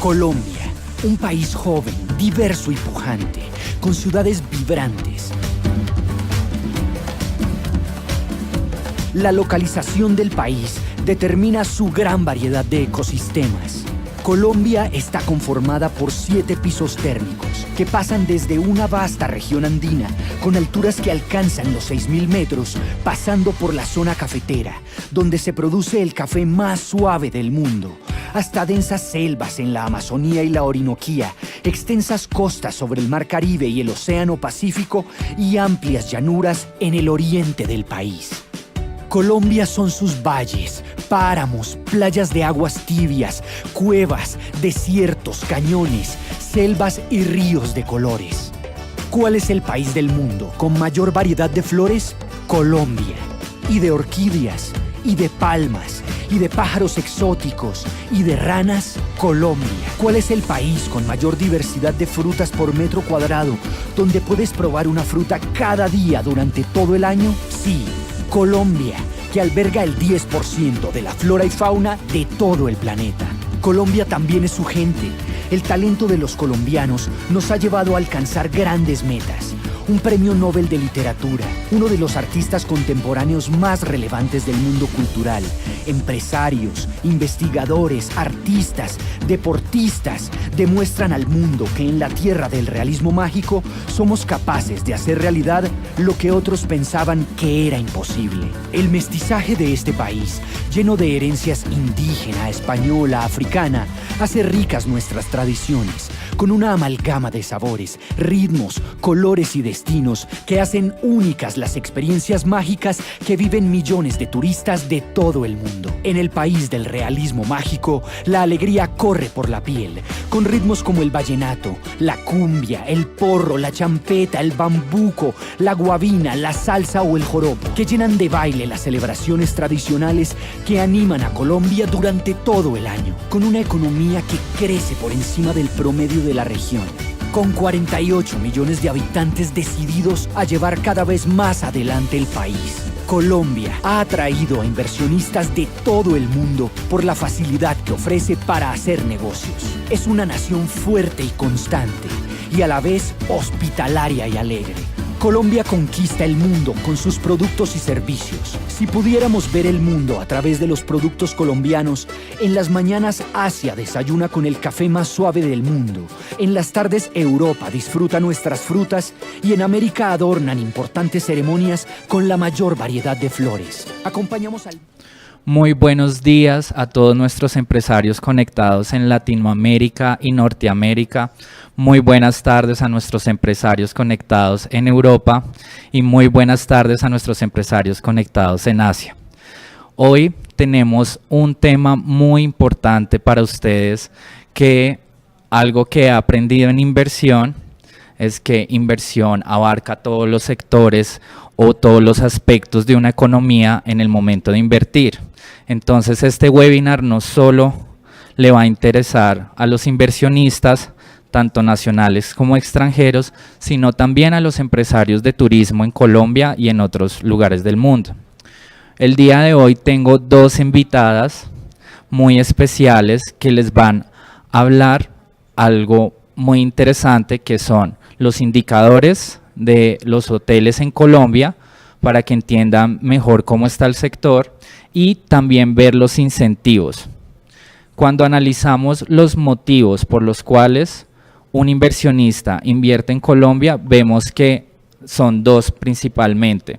Colombia, un país joven, diverso y pujante, con ciudades vibrantes. La localización del país determina su gran variedad de ecosistemas. Colombia está conformada por 7 pisos térmicos que pasan desde una vasta región andina con alturas que alcanzan los 6.000 metros, pasando por la zona cafetera, donde se produce el café más suave del mundo, hasta densas selvas en la Amazonía y la Orinoquía, extensas costas sobre el Mar Caribe y el Océano Pacífico y amplias llanuras en el oriente del país. Colombia son sus valles, páramos, playas de aguas tibias, cuevas, desiertos, cañones, selvas y ríos de colores. ¿Cuál es el país del mundo con mayor variedad de flores? Colombia. Y de orquídeas, y de palmas, y de pájaros exóticos, y de ranas, Colombia. ¿Cuál es el país con mayor diversidad de frutas por metro cuadrado, donde puedes probar una fruta cada día durante todo el año? Sí, Colombia, que alberga el 10% de la flora y fauna de todo el planeta. Colombia también es su gente. El talento de los colombianos nos ha llevado a alcanzar grandes metas. Un premio Nobel de Literatura, uno de los artistas contemporáneos más relevantes del mundo cultural, empresarios, investigadores, artistas, deportistas, demuestran al mundo que en la tierra del realismo mágico somos capaces de hacer realidad lo que otros pensaban que era imposible. El mestizaje de este país, lleno de herencias indígena, española, africana, hace ricas nuestras tradiciones, con una amalgama de sabores, ritmos, colores y destinos que hacen únicas las experiencias mágicas que viven millones de turistas de todo el mundo. En el país del realismo mágico, la alegría corre por la piel, con ritmos como el vallenato, la cumbia, el porro, la champeta, el bambuco, la guabina, la salsa o el joropo, que llenan de baile las celebraciones tradicionales que animan a Colombia durante todo el año, con una economía que crece por encima del promedio de la región, con 48 millones de habitantes decididos a llevar cada vez más adelante el país. Colombia ha atraído a inversionistas de todo el mundo por la facilidad que ofrece para hacer negocios. Es una nación fuerte y constante, y a la vez hospitalaria y alegre. Colombia conquista el mundo con sus productos y servicios. Si pudiéramos ver el mundo a través de los productos colombianos, en las mañanas Asia desayuna con el café más suave del mundo, en las tardes Europa disfruta nuestras frutas y en América adornan importantes ceremonias con la mayor variedad de flores. Acompañamos al... Muy buenos días a todos nuestros empresarios conectados en Latinoamérica y Norteamérica. Muy buenas tardes a nuestros empresarios conectados en Europa y muy buenas tardes a nuestros empresarios conectados en Asia. Hoy tenemos un tema muy importante para ustedes, que algo que he aprendido en inversión es que inversión abarca todos los sectores o todos los aspectos de una economía en el momento de invertir. Entonces este webinar no solo le va a interesar a los inversionistas, tanto nacionales como extranjeros, sino también a los empresarios de turismo en Colombia y en otros lugares del mundo. El día de hoy tengo dos invitadas muy especiales que les van a hablar algo muy interesante, que son los indicadores de los hoteles en Colombia, para que entiendan mejor cómo está el sector, y también ver los incentivos. Cuando analizamos los motivos por los cuales un inversionista invierte en Colombia, vemos que son dos principalmente.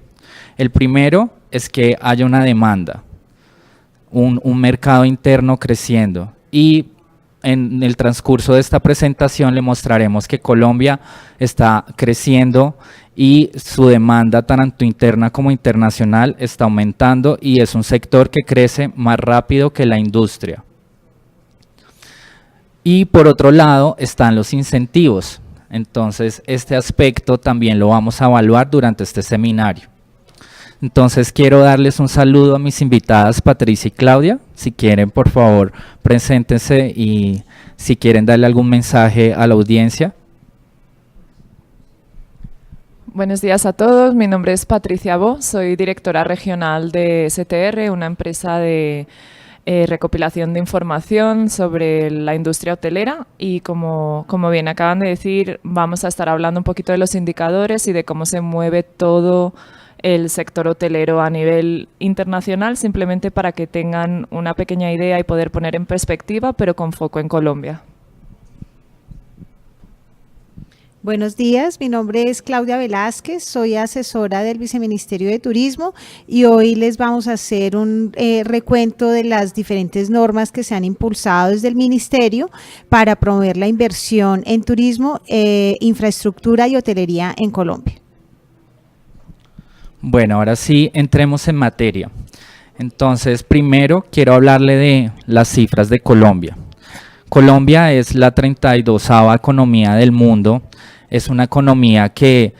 El primero es que haya una demanda, un mercado interno creciendo, y en el transcurso de esta presentación le mostraremos que Colombia está creciendo y su demanda tanto interna como internacional está aumentando, y es un sector que crece más rápido que la industria. Y por otro lado están los incentivos. Entonces este aspecto también lo vamos a evaluar durante este seminario. Entonces quiero darles un saludo a mis invitadas Patricia y Claudia. Si quieren, por favor, preséntense, y si quieren darle algún mensaje a la audiencia. Buenos días a todos, mi nombre es Patricia Bo, soy directora regional de STR, una empresa de recopilación de información sobre la industria hotelera y como bien acaban de decir, vamos a estar hablando un poquito de los indicadores y de cómo se mueve todo el sector hotelero a nivel internacional, simplemente para que tengan una pequeña idea y poder poner en perspectiva, pero con foco en Colombia. Buenos días, mi nombre es Claudia Velázquez, soy asesora del Viceministerio de Turismo y hoy les vamos a hacer un recuento de las diferentes normas que se han impulsado desde el Ministerio para promover la inversión en turismo, infraestructura y hotelería en Colombia. Bueno, ahora sí, entremos en materia. Entonces, primero quiero hablarle de las cifras de Colombia. Colombia es la 32ª economía del mundo. Es una economía que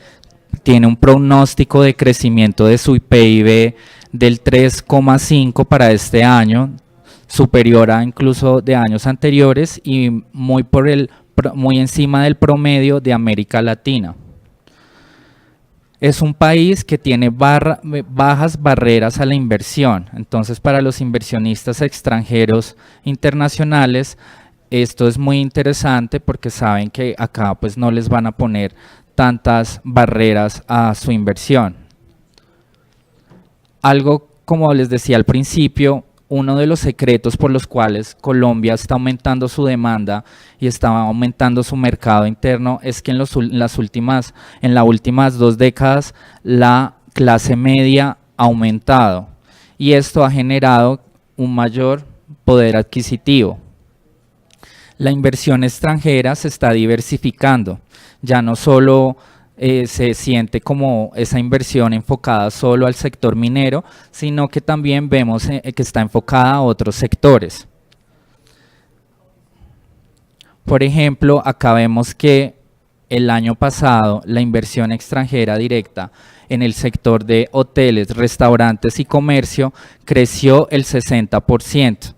tiene un pronóstico de crecimiento de su PIB del 3,5 para este año, superior a incluso de años anteriores y muy encima del promedio de América Latina. Es un país que tiene bajas barreras a la inversión, entonces para los inversionistas extranjeros internacionales esto es muy interesante porque saben que acá pues no les van a poner tantas barreras a su inversión. Algo, como les decía al principio, uno de los secretos por los cuales Colombia está aumentando su demanda y está aumentando su mercado interno es que en las últimas 2 décadas la clase media ha aumentado y esto ha generado un mayor poder adquisitivo. La inversión extranjera se está diversificando, ya no solo se siente como esa inversión enfocada solo al sector minero, sino que también vemos que está enfocada a otros sectores. Por ejemplo, acá vemos que el año pasado la inversión extranjera directa en el sector de hoteles, restaurantes y comercio creció el 60%.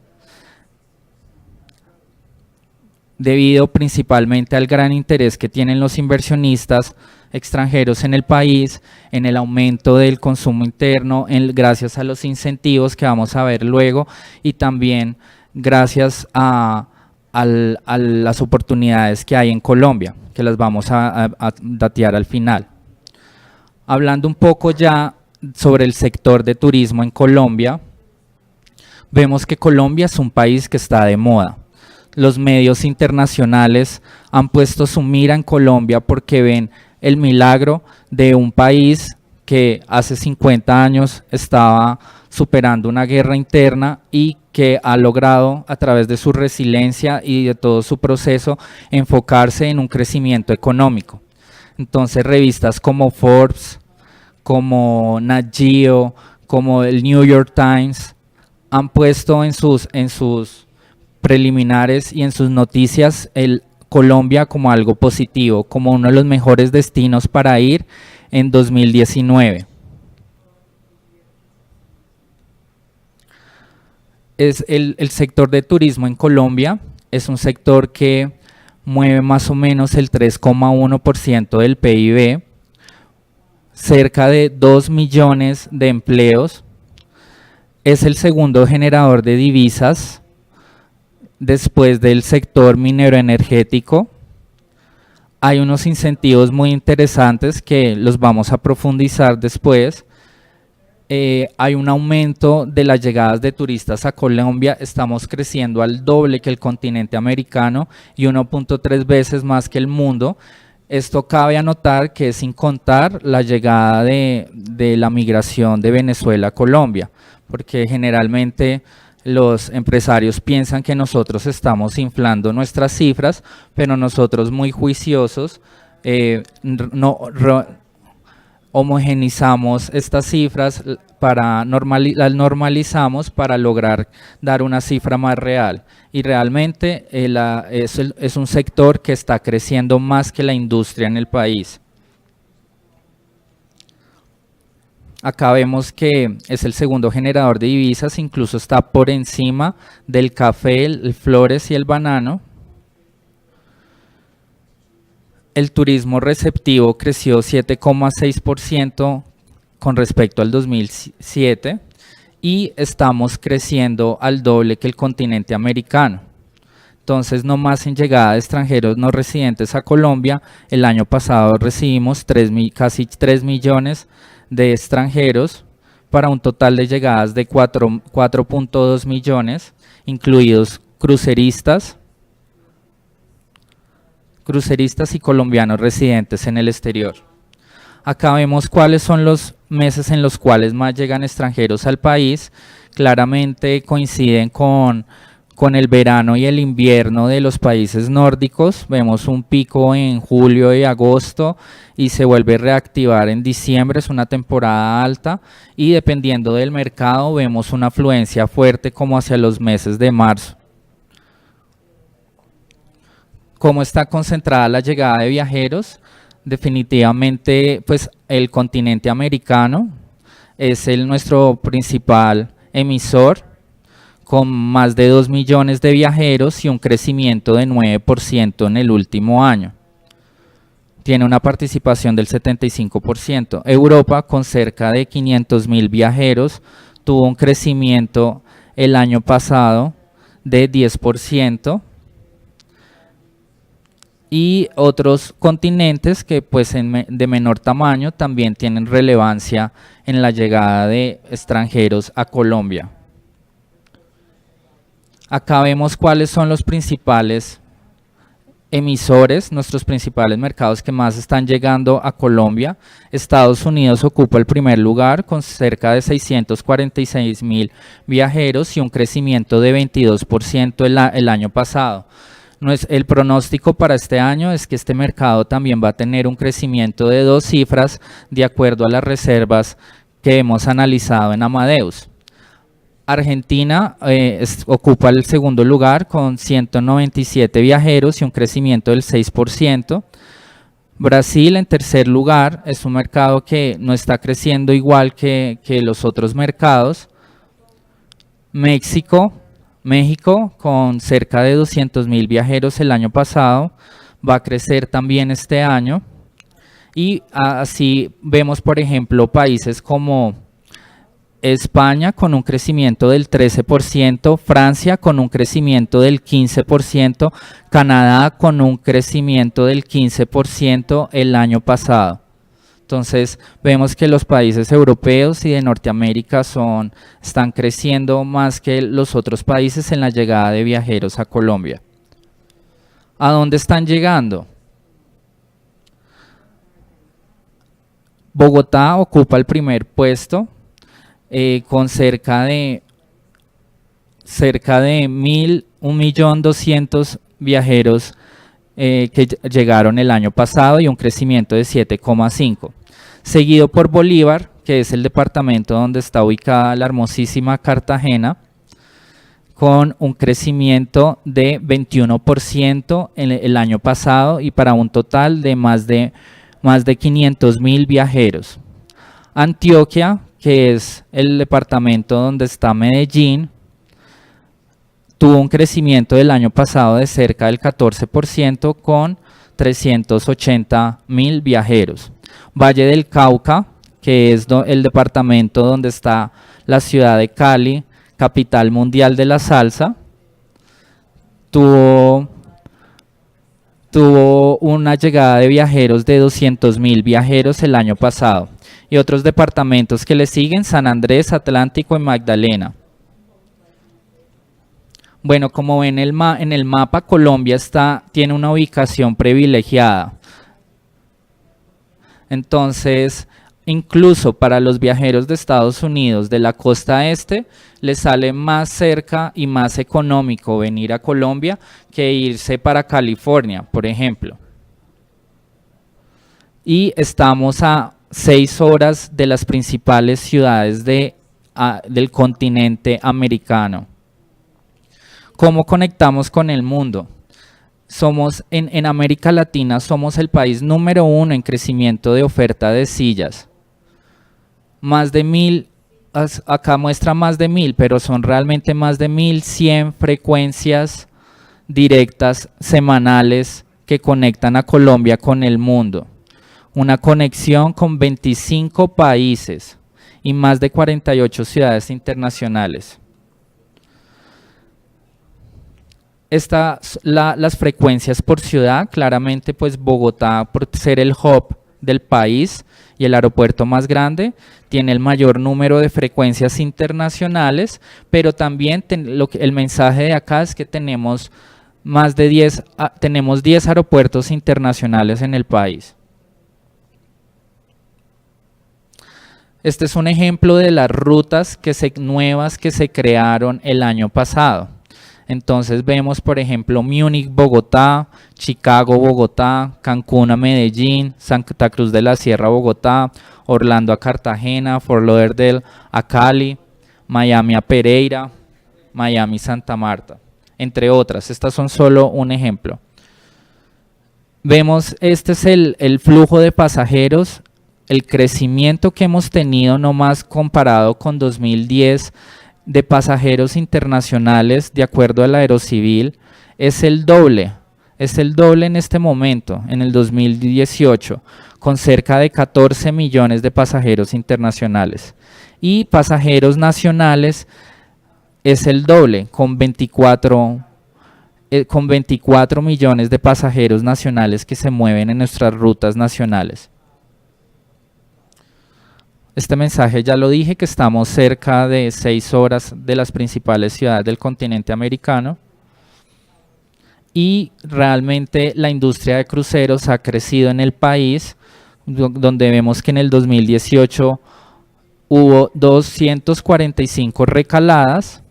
Debido principalmente al gran interés que tienen los inversionistas extranjeros en el país, en el aumento del consumo interno, gracias a los incentivos que vamos a ver luego y también gracias a las oportunidades que hay en Colombia, que las vamos a datear al final. Hablando un poco ya sobre el sector de turismo en Colombia, vemos que Colombia es un país que está de moda. Los medios internacionales han puesto su mira en Colombia porque ven el milagro de un país que hace 50 años estaba superando una guerra interna y que ha logrado a través de su resiliencia y de todo su proceso enfocarse en un crecimiento económico. Entonces revistas como Forbes, como Nat Geo, como el New York Times han puesto en sus preliminares y en sus noticias Colombia como algo positivo, como uno de los mejores destinos para ir en 2019. El sector de turismo en Colombia es un sector que mueve más o menos el 3,1% del PIB, cerca de 2 millones de empleos, es el segundo generador de divisas después del sector minero energético. Hay unos incentivos muy interesantes que los vamos a profundizar después. Hay un aumento de las llegadas de turistas a Colombia, estamos creciendo al doble que el continente americano y 1.3 veces más que el mundo. Esto cabe anotar que es sin contar la llegada de la migración de Venezuela a Colombia, porque generalmente los empresarios piensan que nosotros estamos inflando nuestras cifras, pero nosotros muy juiciosos homogenizamos estas cifras, las normalizamos para lograr dar una cifra más real. Y realmente es un sector que está creciendo más que la industria en el país. Acá vemos que es el segundo generador de divisas, incluso está por encima del café, el flores y el banano. El turismo receptivo creció 7,6% con respecto al 2007 y estamos creciendo al doble que el continente americano. Entonces, no más en llegada de extranjeros no residentes a Colombia, el año pasado recibimos casi 3 millones de extranjeros para un total de llegadas de 4.2 millones, incluidos cruceristas y colombianos residentes en el exterior. Acá vemos cuáles son los meses en los cuales más llegan extranjeros al país. Claramente coinciden con el verano y el invierno de los países nórdicos. Vemos un pico en julio y agosto y se vuelve a reactivar en diciembre, es una temporada alta, y dependiendo del mercado vemos una afluencia fuerte como hacia los meses de marzo. ¿Cómo está concentrada la llegada de viajeros? Definitivamente, pues el continente americano es nuestro principal emisor, con más de 2 millones de viajeros y un crecimiento de 9% en el último año. Tiene una participación del 75%. Europa, con cerca de 500.000 viajeros, tuvo un crecimiento el año pasado de 10%. Y otros continentes que pues de menor tamaño también tienen relevancia en la llegada de extranjeros a Colombia. Acá vemos cuáles son los principales emisores, nuestros principales mercados que más están llegando a Colombia. Estados Unidos ocupa el primer lugar con cerca de 646.000 viajeros y un crecimiento de 22% el año pasado. El pronóstico para este año es que este mercado también va a tener un crecimiento de 2 cifras de acuerdo a las reservas que hemos analizado en Amadeus. Argentina ocupa el segundo lugar con 197 viajeros y un crecimiento del 6%. Brasil en tercer lugar, es un mercado que no está creciendo igual que los otros mercados. México, con cerca de 200.000 viajeros el año pasado, va a crecer también este año. Y así vemos, por ejemplo, países como España con un crecimiento del 13%, Francia con un crecimiento del 15%, Canadá con un crecimiento del 15% el año pasado. Entonces vemos que los países europeos y de Norteamérica están creciendo más que los otros países en la llegada de viajeros a Colombia. ¿A dónde están llegando? Bogotá ocupa el primer puesto con cerca de 1.200.000 viajeros que llegaron el año pasado y un crecimiento de 7,5%. Seguido por Bolívar, que es el departamento donde está ubicada la hermosísima Cartagena, con un crecimiento de 21% en el año pasado y para un total de más de 500.000 viajeros. Antioquia, que es el departamento donde está Medellín, tuvo un crecimiento del año pasado de cerca del 14% con 380.000 viajeros. Valle del Cauca, que es el departamento donde está la ciudad de Cali, capital mundial de la salsa, tuvo una llegada de viajeros de 200.000 viajeros el año pasado. Y otros departamentos que le siguen, San Andrés, Atlántico y Magdalena. Bueno, como ven en el mapa, Colombia tiene una ubicación privilegiada. Entonces, incluso para los viajeros de Estados Unidos de la costa este, les sale más cerca y más económico venir a Colombia que irse para California, por ejemplo. Y estamos a 6 horas de las principales ciudades del continente americano. ¿Cómo conectamos con el mundo? En América Latina somos el país número 1 en crecimiento de oferta de sillas. Más de 1.000, acá muestra más de 1.000, pero son realmente más de 1.100 frecuencias directas semanales que conectan a Colombia con el mundo. Una conexión con 25 países y más de 48 ciudades internacionales. Las frecuencias por ciudad, claramente pues Bogotá, por ser el hub del país y el aeropuerto más grande, tiene el mayor número de frecuencias internacionales, pero también el mensaje de acá es que tenemos más de 10 aeropuertos internacionales en el país. Este es un ejemplo de las rutas nuevas que se crearon el año pasado. Entonces vemos, por ejemplo, Múnich-Bogotá, Chicago-Bogotá, Cancún a Medellín, Santa Cruz de la Sierra, Bogotá, Orlando a Cartagena, Fort Lauderdale a Cali, Miami a Pereira, Miami-Santa Marta, entre otras. Estas son solo un ejemplo. Vemos, este es el flujo de pasajeros, el crecimiento que hemos tenido nomás comparado con 2010 de pasajeros internacionales, de acuerdo al Aerocivil, es el doble en este momento, en el 2018, con cerca de 14 millones de pasajeros internacionales. Y pasajeros nacionales es el doble, con 24 millones de pasajeros nacionales que se mueven en nuestras rutas nacionales. Este mensaje ya lo dije, que estamos cerca de 6 horas de las principales ciudades del continente americano y realmente la industria de cruceros ha crecido en el país, donde vemos que en el 2018 hubo 245 recaladas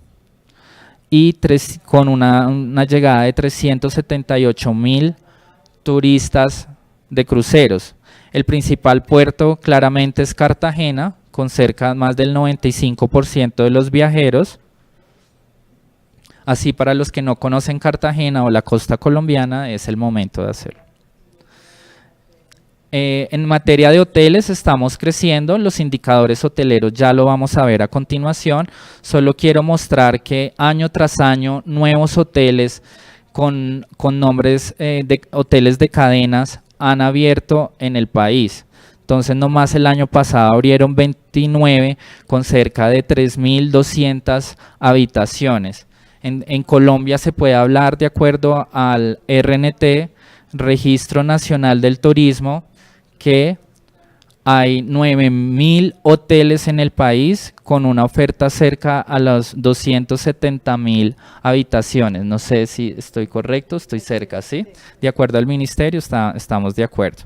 y con una llegada de 378,000 turistas de cruceros. El principal puerto claramente es Cartagena, con cerca más del 95% de los viajeros. Así, para los que no conocen Cartagena o la costa colombiana, es el momento de hacerlo. En materia de hoteles estamos creciendo, los indicadores hoteleros ya lo vamos a ver a continuación. Solo quiero mostrar que año tras año nuevos hoteles con nombres de hoteles de cadenas han abierto en el país. Entonces, nomás el año pasado abrieron 29 con cerca de 3.200 habitaciones. En Colombia se puede hablar, de acuerdo al RNT, Registro Nacional del Turismo, que hay 9.000 hoteles en el país con una oferta cerca a las 270.000 habitaciones. No sé si estoy correcto, estoy cerca, ¿sí? De acuerdo al ministerio, estamos de acuerdo.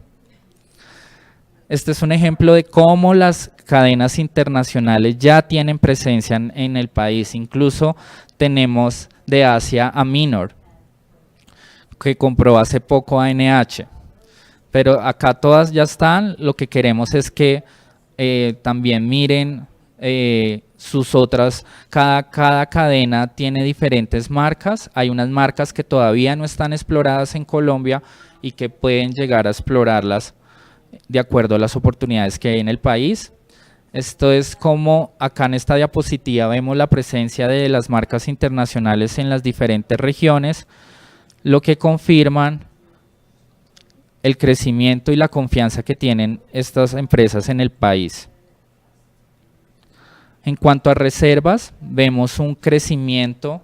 Este es un ejemplo de cómo las cadenas internacionales ya tienen presencia en el país. Incluso tenemos de Asia a Minor, que compró hace poco a NH. Pero acá todas ya están. Lo que queremos es que también miren sus otras. Cada cadena tiene diferentes marcas. Hay unas marcas que todavía no están exploradas en Colombia y que pueden llegar a explorarlas de acuerdo a las oportunidades que hay en el país. Esto es como acá en esta diapositiva vemos la presencia de las marcas internacionales en las diferentes regiones, lo que confirman el crecimiento y la confianza que tienen estas empresas en el país. En cuanto a reservas, vemos un crecimiento.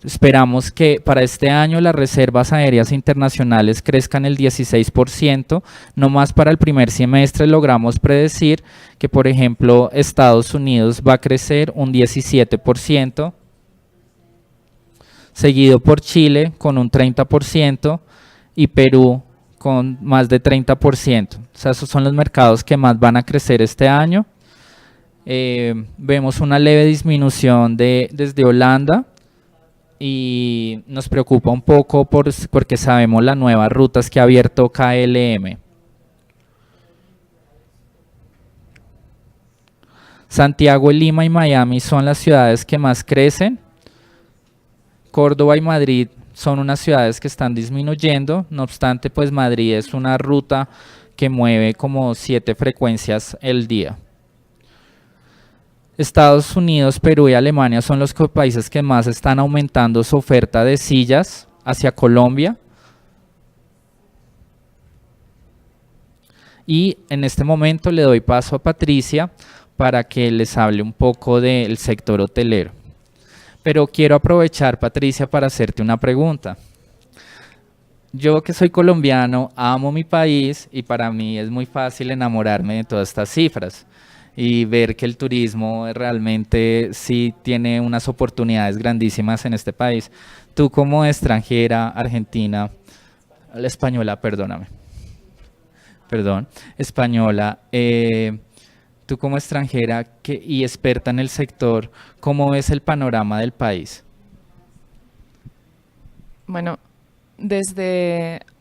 Esperamos que para este año las reservas aéreas internacionales crezcan el 16%. No más para el primer semestre logramos predecir que, por ejemplo, Estados Unidos va a crecer un 17%, seguido por Chile con un 30% y Perú con más de 30%. O sea, esos son los mercados que más van a crecer este año. Vemos una leve disminución desde Holanda y nos preocupa un poco porque sabemos las nuevas rutas que ha abierto KLM. Santiago, Lima y Miami son las ciudades que más crecen. Córdoba y Madrid son unas ciudades que están disminuyendo, no obstante, pues Madrid es una ruta que mueve como 7 frecuencias el día. Estados Unidos, Perú y Alemania son los países que más están aumentando su oferta de sillas hacia Colombia. Y en este momento le doy paso a Patricia para que les hable un poco del sector hotelero. Pero quiero aprovechar, Patricia, para hacerte una pregunta. Yo que soy colombiano, amo mi país y para mí es muy fácil enamorarme de todas estas cifras y ver que el turismo realmente sí tiene unas oportunidades grandísimas en este país. Tú como extranjera, argentina, española, española, tú como extranjera y experta en el sector, ¿cómo ves el panorama del país? Bueno,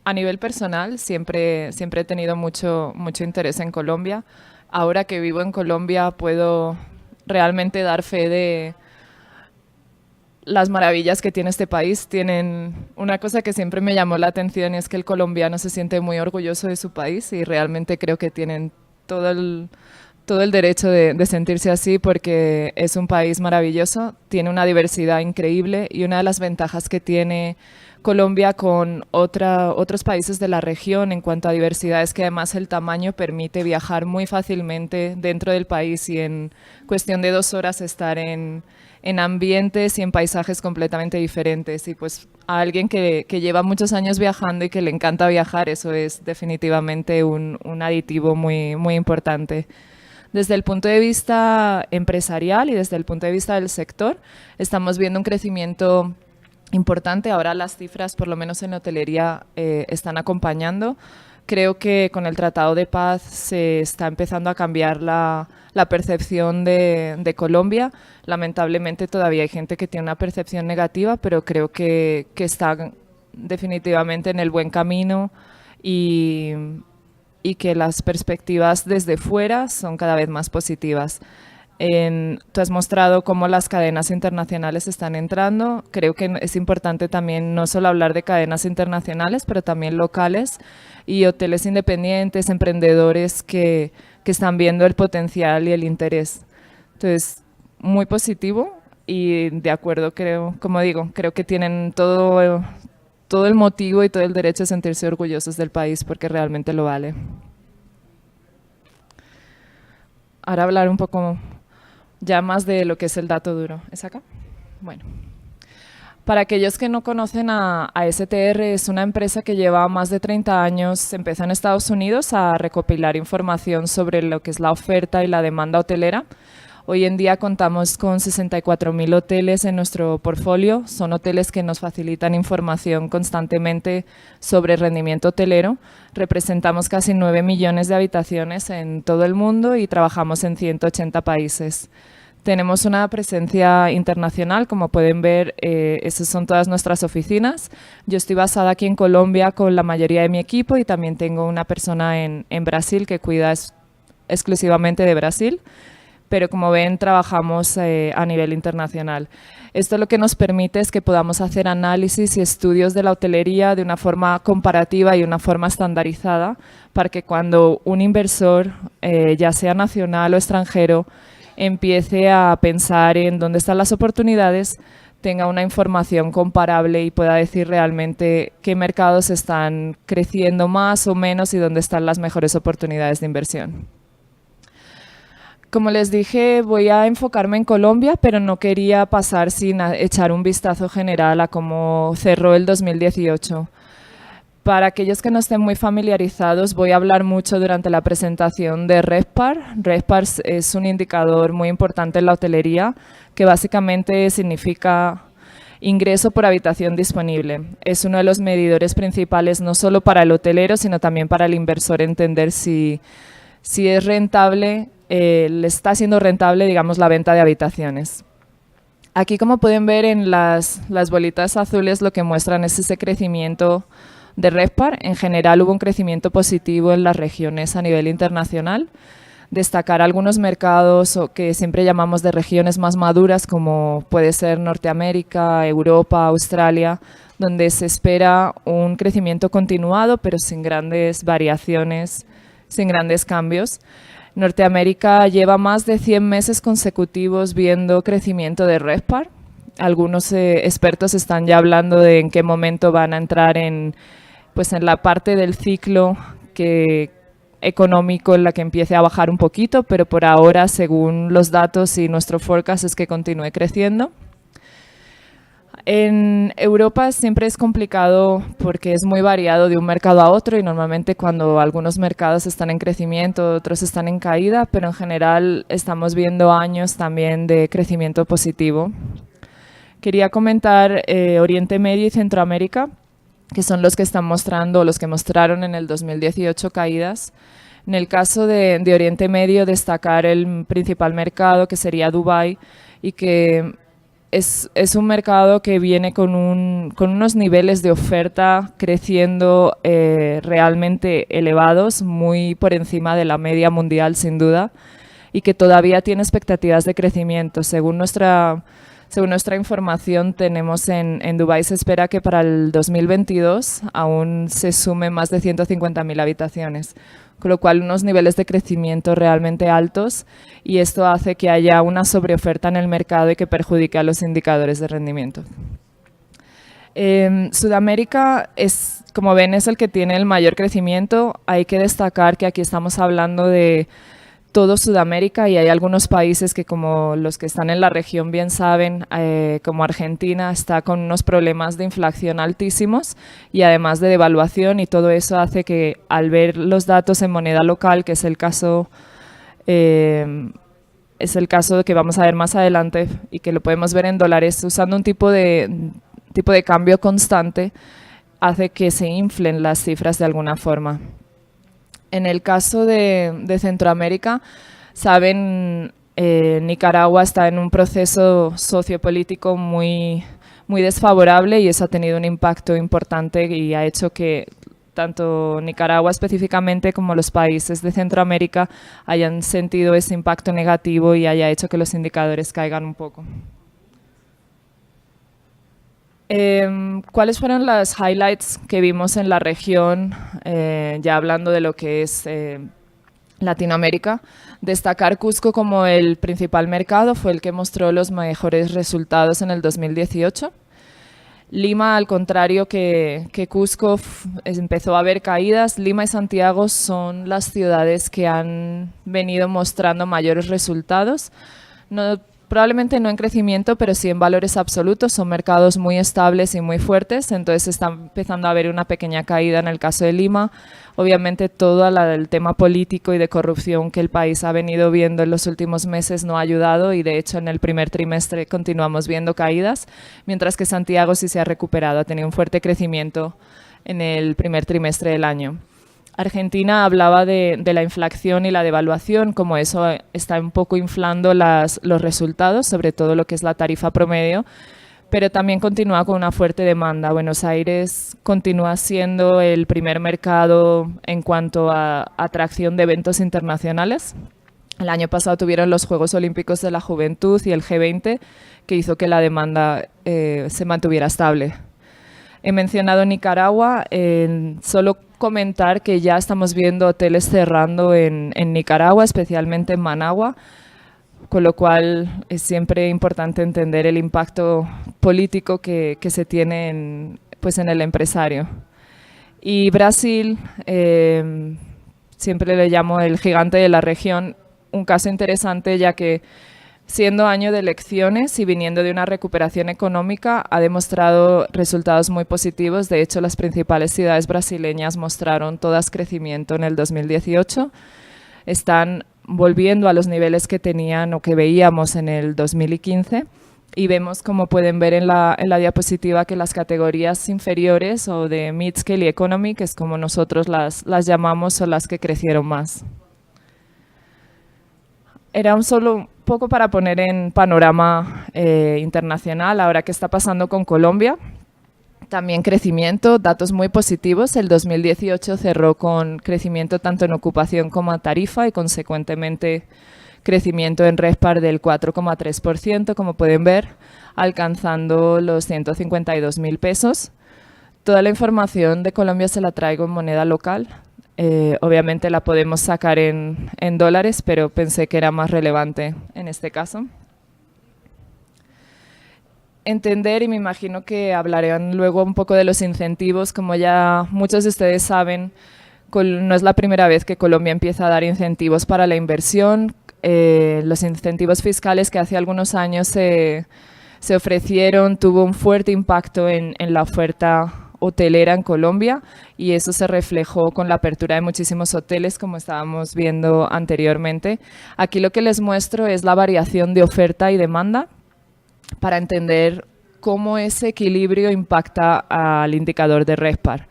a nivel personal siempre he tenido mucho interés en Colombia. Ahora que vivo en Colombia puedo realmente dar fe de las maravillas que tiene este país. Tienen una cosa que siempre me llamó la atención y es que el colombiano se siente muy orgulloso de su país y realmente creo que tienen todo el derecho de sentirse así porque es un país maravilloso, tiene una diversidad increíble y una de las ventajas que tiene Colombia con otros países de la región en cuanto a diversidad es que además el tamaño permite viajar muy fácilmente dentro del país y en cuestión de 2 horas estar en ambientes y en paisajes completamente diferentes. Y pues a alguien que lleva muchos años viajando y que le encanta viajar, eso es definitivamente un aditivo muy importante. Desde el punto de vista empresarial y desde el punto de vista del sector, estamos viendo un crecimiento importante. Ahora las cifras, por lo menos en la hotelería, están acompañando. Creo que con el Tratado de Paz se está empezando a cambiar la percepción de Colombia. Lamentablemente todavía hay gente que tiene una percepción negativa, pero creo que está definitivamente en el buen camino y que las perspectivas desde fuera son cada vez más positivas. Tú has mostrado cómo las cadenas internacionales están entrando. Creo que es importante también no solo hablar de cadenas internacionales, pero también locales y hoteles independientes, emprendedores que están viendo el potencial y el interés. Entonces, muy positivo y de acuerdo, creo que tienen todo el motivo y todo el derecho a sentirse orgullosos del país porque realmente lo vale. Ahora hablar un poco ya más de lo que es el dato duro. ¿Es acá? Bueno. Para aquellos que no conocen a STR, es una empresa que lleva más de 30 años, empezó en Estados Unidos a recopilar información sobre lo que es la oferta y la demanda hotelera. Hoy en día contamos con 64.000 hoteles en nuestro portfolio. Son hoteles que nos facilitan información constantemente sobre rendimiento hotelero. Representamos casi 9 millones de habitaciones en todo el mundo y trabajamos en 180 países. Tenemos una presencia internacional, como pueden ver, esas son todas nuestras oficinas. Yo estoy basada aquí en Colombia con la mayoría de mi equipo y también tengo una persona en Brasil que cuida exclusivamente de Brasil. Pero como ven, trabajamos a nivel internacional. Esto lo que nos permite es que podamos hacer análisis y estudios de la hotelería de una forma comparativa y una forma estandarizada para que cuando un inversor, ya sea nacional o extranjero, empiece a pensar en dónde están las oportunidades, tenga una información comparable y pueda decir realmente qué mercados están creciendo más o menos y dónde están las mejores oportunidades de inversión. Como les dije, voy a enfocarme en Colombia, pero no quería pasar sin echar un vistazo general a cómo cerró el 2018. Para aquellos que no estén muy familiarizados, voy a hablar mucho durante la presentación de RevPAR. RevPAR es un indicador muy importante en la hotelería, que básicamente significa ingreso por habitación disponible. Es uno de los medidores principales no solo para el hotelero, sino también para el inversor entender si es rentable, le está siendo rentable, digamos, la venta de habitaciones. Aquí, como pueden ver en las bolitas azules, lo que muestran es ese crecimiento de RevPAR. En general hubo un crecimiento positivo en las regiones a nivel internacional. Destacar algunos mercados que siempre llamamos de regiones más maduras, como puede ser Norteamérica, Europa, Australia, donde se espera un crecimiento continuado, pero sin grandes variaciones, sin grandes cambios. Norteamérica lleva más de 100 meses consecutivos viendo crecimiento de RevPAR. Algunos expertos están ya hablando de en qué momento van a entrar en la parte del ciclo que económico en la que empiece a bajar un poquito, pero por ahora, según los datos y nuestro forecast, es que continúe creciendo. En Europa siempre es complicado porque es muy variado de un mercado a otro y normalmente cuando algunos mercados están en crecimiento, otros están en caída, pero en general estamos viendo años también de crecimiento positivo. Quería comentar Oriente Medio y Centroamérica, que son los que están mostrando, los que mostraron en el 2018 caídas. En el caso de Oriente Medio, destacar el principal mercado, que sería Dubái, y que es un mercado que viene con unos niveles de oferta creciendo realmente elevados, muy por encima de la media mundial, sin duda, y que todavía tiene expectativas de crecimiento. Según nuestra información, tenemos en Dubái se espera que para el 2022 aún se sumen más de 150.000 habitaciones, con lo cual unos niveles de crecimiento realmente altos, y esto hace que haya una sobreoferta en el mercado y que perjudique a los indicadores de rendimiento. Sudamérica, como ven, es el que tiene el mayor crecimiento. Hay que destacar que aquí estamos hablando de todo Sudamérica y hay algunos países que, como los que están en la región bien saben, como Argentina, está con unos problemas de inflación altísimos y además de devaluación, y todo eso hace que al ver los datos en moneda local, que es el caso que vamos a ver más adelante y que lo podemos ver en dólares, usando un tipo de cambio constante, hace que se inflen las cifras de alguna forma. En el caso de Centroamérica, saben, Nicaragua está en un proceso sociopolítico muy desfavorable y eso ha tenido un impacto importante y ha hecho que tanto Nicaragua específicamente como los países de Centroamérica hayan sentido ese impacto negativo y haya hecho que los indicadores caigan un poco. ¿Cuáles fueron las highlights que vimos en la región, ya hablando de lo que es Latinoamérica? Destacar Cusco como el principal mercado, fue el que mostró los mejores resultados en el 2018. Lima, al contrario que Cusco, empezó a haber caídas. Lima y Santiago son las ciudades que han venido mostrando mayores resultados. Probablemente no en crecimiento, pero sí en valores absolutos. Son mercados muy estables y muy fuertes, entonces está empezando a haber una pequeña caída en el caso de Lima. Obviamente todo el tema político y de corrupción que el país ha venido viendo en los últimos meses no ha ayudado y de hecho en el primer trimestre continuamos viendo caídas, mientras que Santiago sí se ha recuperado, ha tenido un fuerte crecimiento en el primer trimestre del año. Argentina hablaba de la inflación y la devaluación, como eso está un poco inflando los resultados, sobre todo lo que es la tarifa promedio, pero también continúa con una fuerte demanda. Buenos Aires continúa siendo el primer mercado en cuanto a atracción de eventos internacionales. El año pasado tuvieron los Juegos Olímpicos de la Juventud y el G20, que hizo que la demanda se mantuviera estable. He mencionado Nicaragua, solo comentar que ya estamos viendo hoteles cerrando en Nicaragua, especialmente en Managua, con lo cual es siempre importante entender el impacto político que se tiene en el empresario. Y Brasil, siempre le llamo el gigante de la región, un caso interesante ya que siendo año de elecciones y viniendo de una recuperación económica, ha demostrado resultados muy positivos. De hecho, las principales ciudades brasileñas mostraron todas crecimiento en el 2018. Están volviendo a los niveles que tenían o que veíamos en el 2015. Y vemos, como pueden ver en la diapositiva, que las categorías inferiores o de mid-scale economy, que es como nosotros las llamamos, son las que crecieron más. Era solo poco para poner en panorama internacional, ahora qué está pasando con Colombia. También crecimiento, datos muy positivos. El 2018 cerró con crecimiento tanto en ocupación como en tarifa y consecuentemente crecimiento en RevPAR del 4,3%, como pueden ver, alcanzando los 152.000 pesos. Toda la información de Colombia se la traigo en moneda local. Obviamente la podemos sacar en dólares, pero pensé que era más relevante en este caso. Entender, y me imagino que hablarán luego un poco de los incentivos, como ya muchos de ustedes saben, No es la primera vez que Colombia empieza a dar incentivos para la inversión. Los incentivos fiscales que hace algunos años se ofrecieron tuvo un fuerte impacto en la oferta hotelera en Colombia y eso se reflejó con la apertura de muchísimos hoteles, como estábamos viendo anteriormente. Aquí lo que les muestro es la variación de oferta y demanda para entender cómo ese equilibrio impacta al indicador de RevPAR.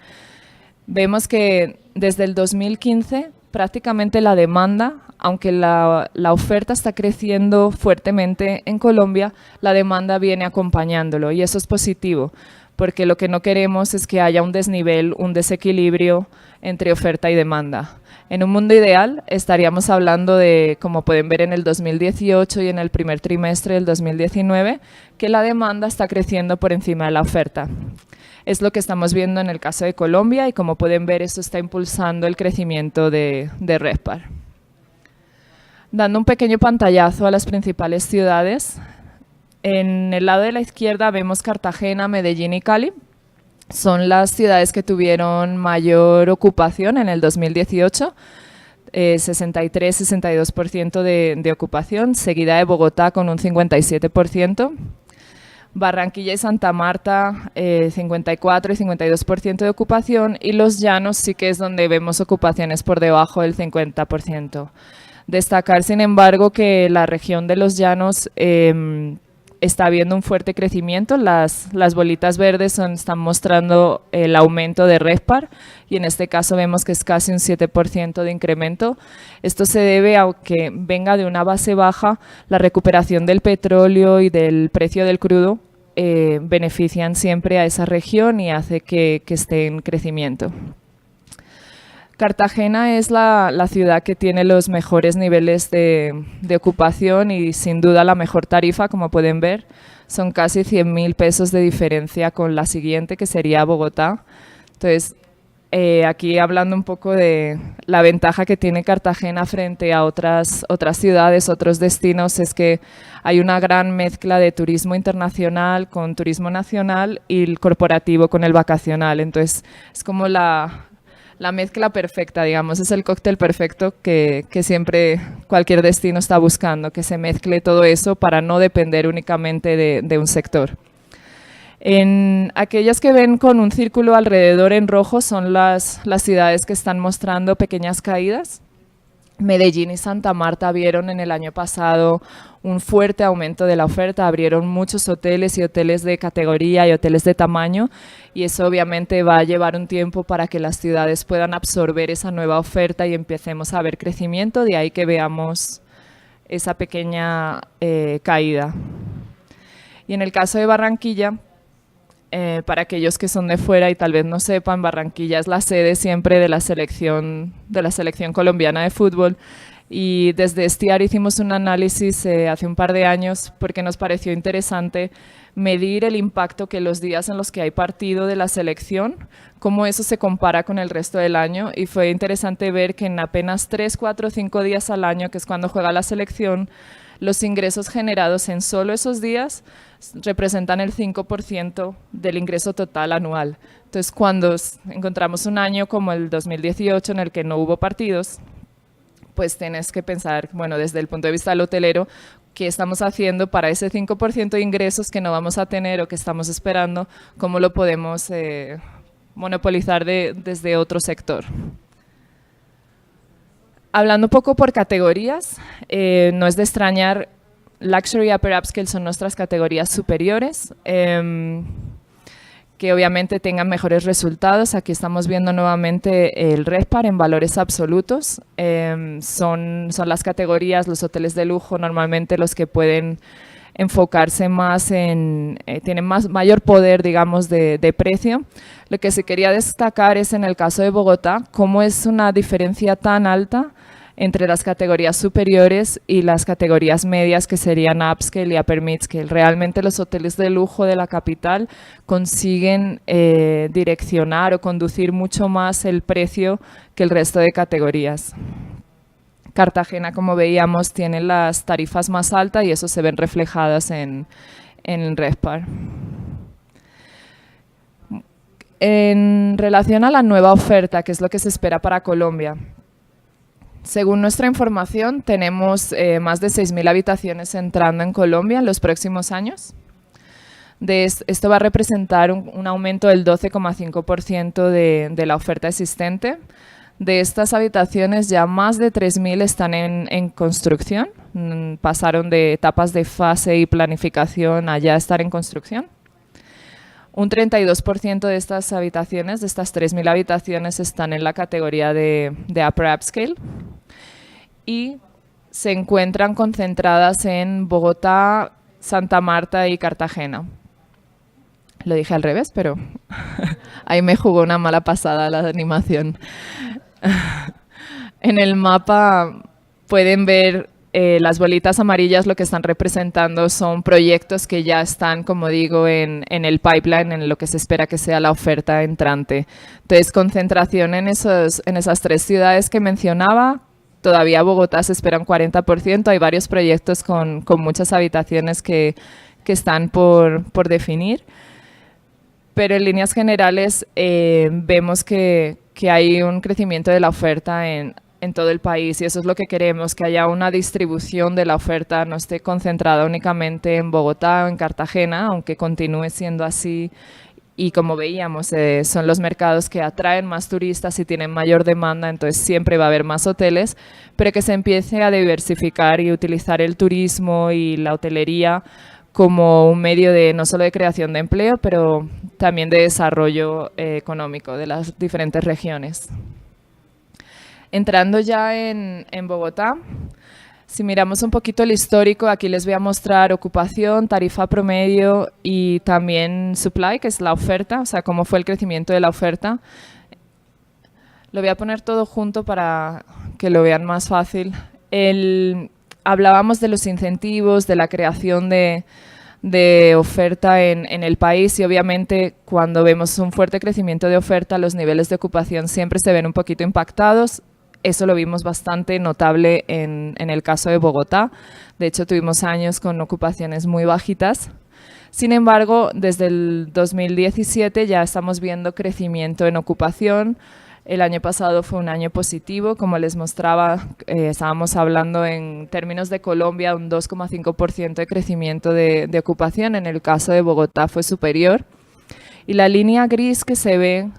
Vemos que desde el 2015 prácticamente la demanda, aunque la oferta está creciendo fuertemente en Colombia, la demanda viene acompañándolo y eso es positivo, porque lo que no queremos es que haya un desnivel, un desequilibrio entre oferta y demanda. En un mundo ideal estaríamos hablando de, como pueden ver en el 2018 y en el primer trimestre del 2019, que la demanda está creciendo por encima de la oferta. Es lo que estamos viendo en el caso de Colombia y como pueden ver esto está impulsando el crecimiento de RevPAR. Dando un pequeño pantallazo a las principales ciudades, en el lado de la izquierda vemos Cartagena, Medellín y Cali. Son las ciudades que tuvieron mayor ocupación en el 2018, 63-62% de ocupación, seguida de Bogotá con un 57%. Barranquilla y Santa Marta, 54 y 52% de ocupación, y Los Llanos sí que es donde vemos ocupaciones por debajo del 50%. Destacar, sin embargo, que la región de Los Llanos está viendo un fuerte crecimiento. Las bolitas verdes están mostrando el aumento de RevPAR y en este caso vemos que es casi un 7% de incremento. Esto se debe a que venga de una base baja, la recuperación del petróleo y del precio del crudo benefician siempre a esa región y hace que esté en crecimiento. Cartagena es la ciudad que tiene los mejores niveles de ocupación y sin duda la mejor tarifa, como pueden ver. Son casi 100.000 pesos de diferencia con la siguiente, que sería Bogotá. Entonces, aquí hablando un poco de la ventaja que tiene Cartagena frente a otras ciudades, otros destinos, es que hay una gran mezcla de turismo internacional con turismo nacional y el corporativo con el vacacional. Entonces, es como la mezcla perfecta, digamos, es el cóctel perfecto que siempre cualquier destino está buscando, que se mezcle todo eso para no depender únicamente de un sector. En aquellas que ven con un círculo alrededor en rojo son las ciudades que están mostrando pequeñas caídas. Medellín y Santa Marta vieron en el año pasado un fuerte aumento de la oferta, abrieron muchos hoteles y hoteles de categoría y hoteles de tamaño y eso obviamente va a llevar un tiempo para que las ciudades puedan absorber esa nueva oferta y empecemos a ver crecimiento, de ahí que veamos esa pequeña caída. Y en el caso de Barranquilla, para aquellos que son de fuera y tal vez no sepan, Barranquilla es la sede siempre de la selección colombiana de fútbol y desde Estiar hicimos un análisis hace un par de años porque nos pareció interesante medir el impacto que los días en los que hay partido de la selección, cómo eso se compara con el resto del año y fue interesante ver que en apenas 3, 4, 5 días al año, que es cuando juega la selección, los ingresos generados en solo esos días representan el 5% del ingreso total anual. Entonces, cuando encontramos un año como el 2018 en el que no hubo partidos, pues tienes que pensar, bueno, desde el punto de vista del hotelero, ¿qué estamos haciendo para ese 5% de ingresos que no vamos a tener o que estamos esperando? ¿Cómo lo podemos monopolizar desde otro sector? Hablando un poco por categorías, no es de extrañar, Luxury Upper Upscale son nuestras categorías superiores, que obviamente tengan mejores resultados. Aquí estamos viendo nuevamente el RevPAR en valores absolutos. Son las categorías, los hoteles de lujo, normalmente los que pueden enfocarse más tienen mayor poder, digamos, de precio. Lo que se quería destacar es en el caso de Bogotá, cómo es una diferencia tan alta entre las categorías superiores y las categorías medias que serían upscale y upper midscale. Realmente los hoteles de lujo de la capital consiguen direccionar o conducir mucho más el precio que el resto de categorías. Cartagena, como veíamos, tiene las tarifas más altas y eso se ven reflejadas en el RevPAR. En relación a la nueva oferta, que es lo que se espera para Colombia, según nuestra información, tenemos más de 6.000 habitaciones entrando en Colombia en los próximos años. Esto va a representar un aumento del 12,5% de la oferta existente. De estas habitaciones, ya más de 3.000 están en construcción. Pasaron de etapas de fase y planificación a ya estar en construcción. Un 32% de estas habitaciones, de estas 3.000 habitaciones, están en la categoría de Upper Upscale y se encuentran concentradas en Bogotá, Santa Marta y Cartagena. Lo dije al revés, pero ahí me jugó una mala pasada la animación. En el mapa pueden ver las bolitas amarillas, lo que están representando son proyectos que ya están, como digo, en el pipeline, en lo que se espera que sea la oferta entrante. Entonces, concentración en esas 3 ciudades que mencionaba. Todavía Bogotá se espera un 40%, hay varios proyectos con muchas habitaciones que están por definir. Pero en líneas generales vemos que hay un crecimiento de la oferta en todo el país y eso es lo que queremos, que haya una distribución de la oferta, no esté concentrada únicamente en Bogotá o en Cartagena, aunque continúe siendo así. Y como veíamos, son los mercados que atraen más turistas y tienen mayor demanda, entonces siempre va a haber más hoteles, pero que se empiece a diversificar y utilizar el turismo y la hotelería como un medio no solo de creación de empleo, pero también de desarrollo económico de las diferentes regiones. Entrando ya en Bogotá, si miramos un poquito el histórico, aquí les voy a mostrar ocupación, tarifa promedio y también supply, que es la oferta, o sea, cómo fue el crecimiento de la oferta. Lo voy a poner todo junto para que lo vean más fácil. Hablábamos de los incentivos, de la creación de oferta en el país y obviamente cuando vemos un fuerte crecimiento de oferta, los niveles de ocupación siempre se ven un poquito impactados. Eso lo vimos bastante notable en el caso de Bogotá. De hecho, tuvimos años con ocupaciones muy bajitas. Sin embargo, desde el 2017 ya estamos viendo crecimiento en ocupación. El año pasado fue un año positivo, como les mostraba, estábamos hablando en términos de Colombia, un 2,5% de crecimiento de ocupación. En el caso de Bogotá fue superior. Y la línea gris que se ve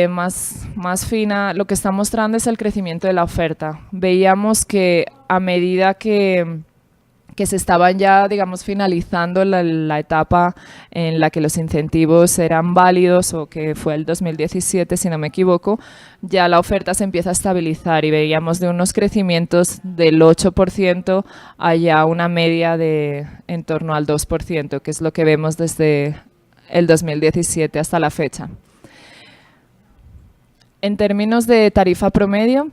más fina, lo que está mostrando es el crecimiento de la oferta. Veíamos que a medida que se estaban ya, digamos, finalizando la etapa en la que los incentivos eran válidos, o que fue el 2017, si no me equivoco, ya la oferta se empieza a estabilizar y veíamos de unos crecimientos del 8% a ya una media de en torno al 2%, que es lo que vemos desde el 2017 hasta la fecha. En términos de tarifa promedio,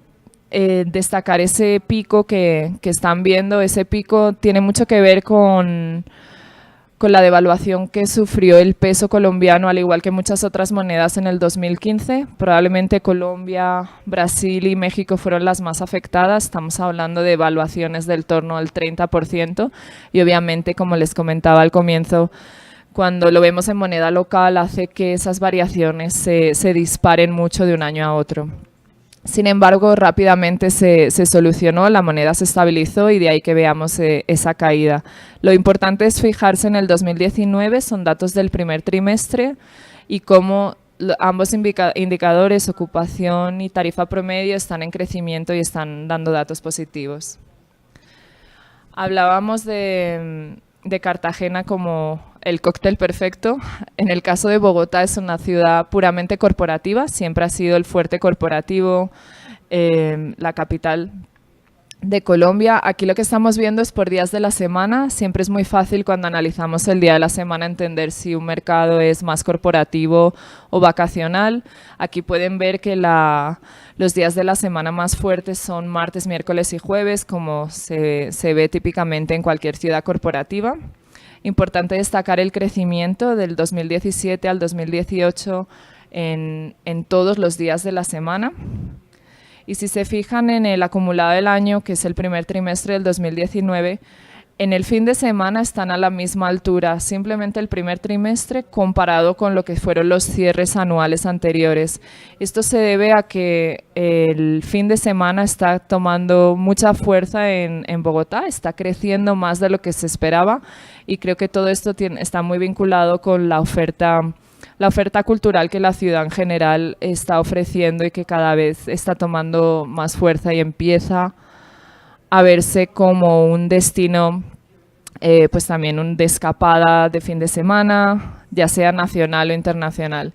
destacar ese pico que están viendo. Ese pico tiene mucho que ver con la devaluación que sufrió el peso colombiano, al igual que muchas otras monedas en el 2015. Probablemente Colombia, Brasil y México fueron las más afectadas. Estamos hablando de devaluaciones del torno al 30% y obviamente, como les comentaba al comienzo, cuando lo vemos en moneda local hace que esas variaciones se disparen mucho de un año a otro. Sin embargo, rápidamente se solucionó, la moneda se estabilizó y de ahí que veamos esa caída. Lo importante es fijarse en el 2019, son datos del primer trimestre y cómo ambos indicadores, ocupación y tarifa promedio, están en crecimiento y están dando datos positivos. Hablábamos de Cartagena como el cóctel perfecto. En el caso de Bogotá es una ciudad puramente corporativa, siempre ha sido el fuerte corporativo, la capital de Colombia. Aquí lo que estamos viendo es por días de la semana. Siempre es muy fácil cuando analizamos el día de la semana entender si un mercado es más corporativo o vacacional. Aquí pueden ver que los días de la semana más fuertes son martes, miércoles y jueves, como se ve típicamente en cualquier ciudad corporativa. Importante destacar el crecimiento del 2017 al 2018 en todos los días de la semana. Y si se fijan en el acumulado del año, que es el primer trimestre del 2019, En el fin de semana están a la misma altura, simplemente el primer trimestre comparado con lo que fueron los cierres anuales anteriores. Esto se debe a que el fin de semana está tomando mucha fuerza en Bogotá, está creciendo más de lo que se esperaba y creo que todo esto está muy vinculado con la oferta cultural que la ciudad en general está ofreciendo y que cada vez está tomando más fuerza y empieza a verse como un destino, pues también de escapada de fin de semana, ya sea nacional o internacional.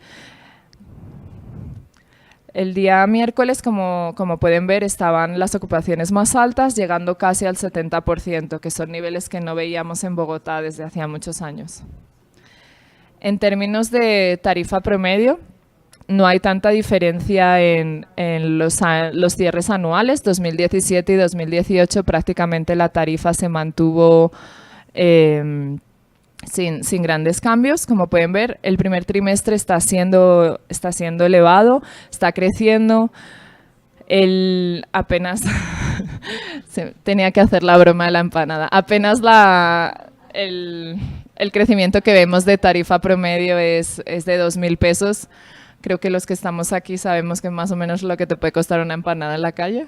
El día miércoles, como pueden ver, estaban las ocupaciones más altas, llegando casi al 70%, que son niveles que no veíamos en Bogotá desde hacía muchos años. En términos de tarifa promedio, no hay tanta diferencia en los cierres anuales. 2017 y 2018 prácticamente la tarifa se mantuvo sin grandes cambios. Como pueden ver, el primer trimestre está siendo elevado, está creciendo. Apenas tenía que hacer la broma de la empanada. Apenas el crecimiento que vemos de tarifa promedio es de 2.000 pesos. Creo que los que estamos aquí sabemos que más o menos lo que te puede costar una empanada en la calle.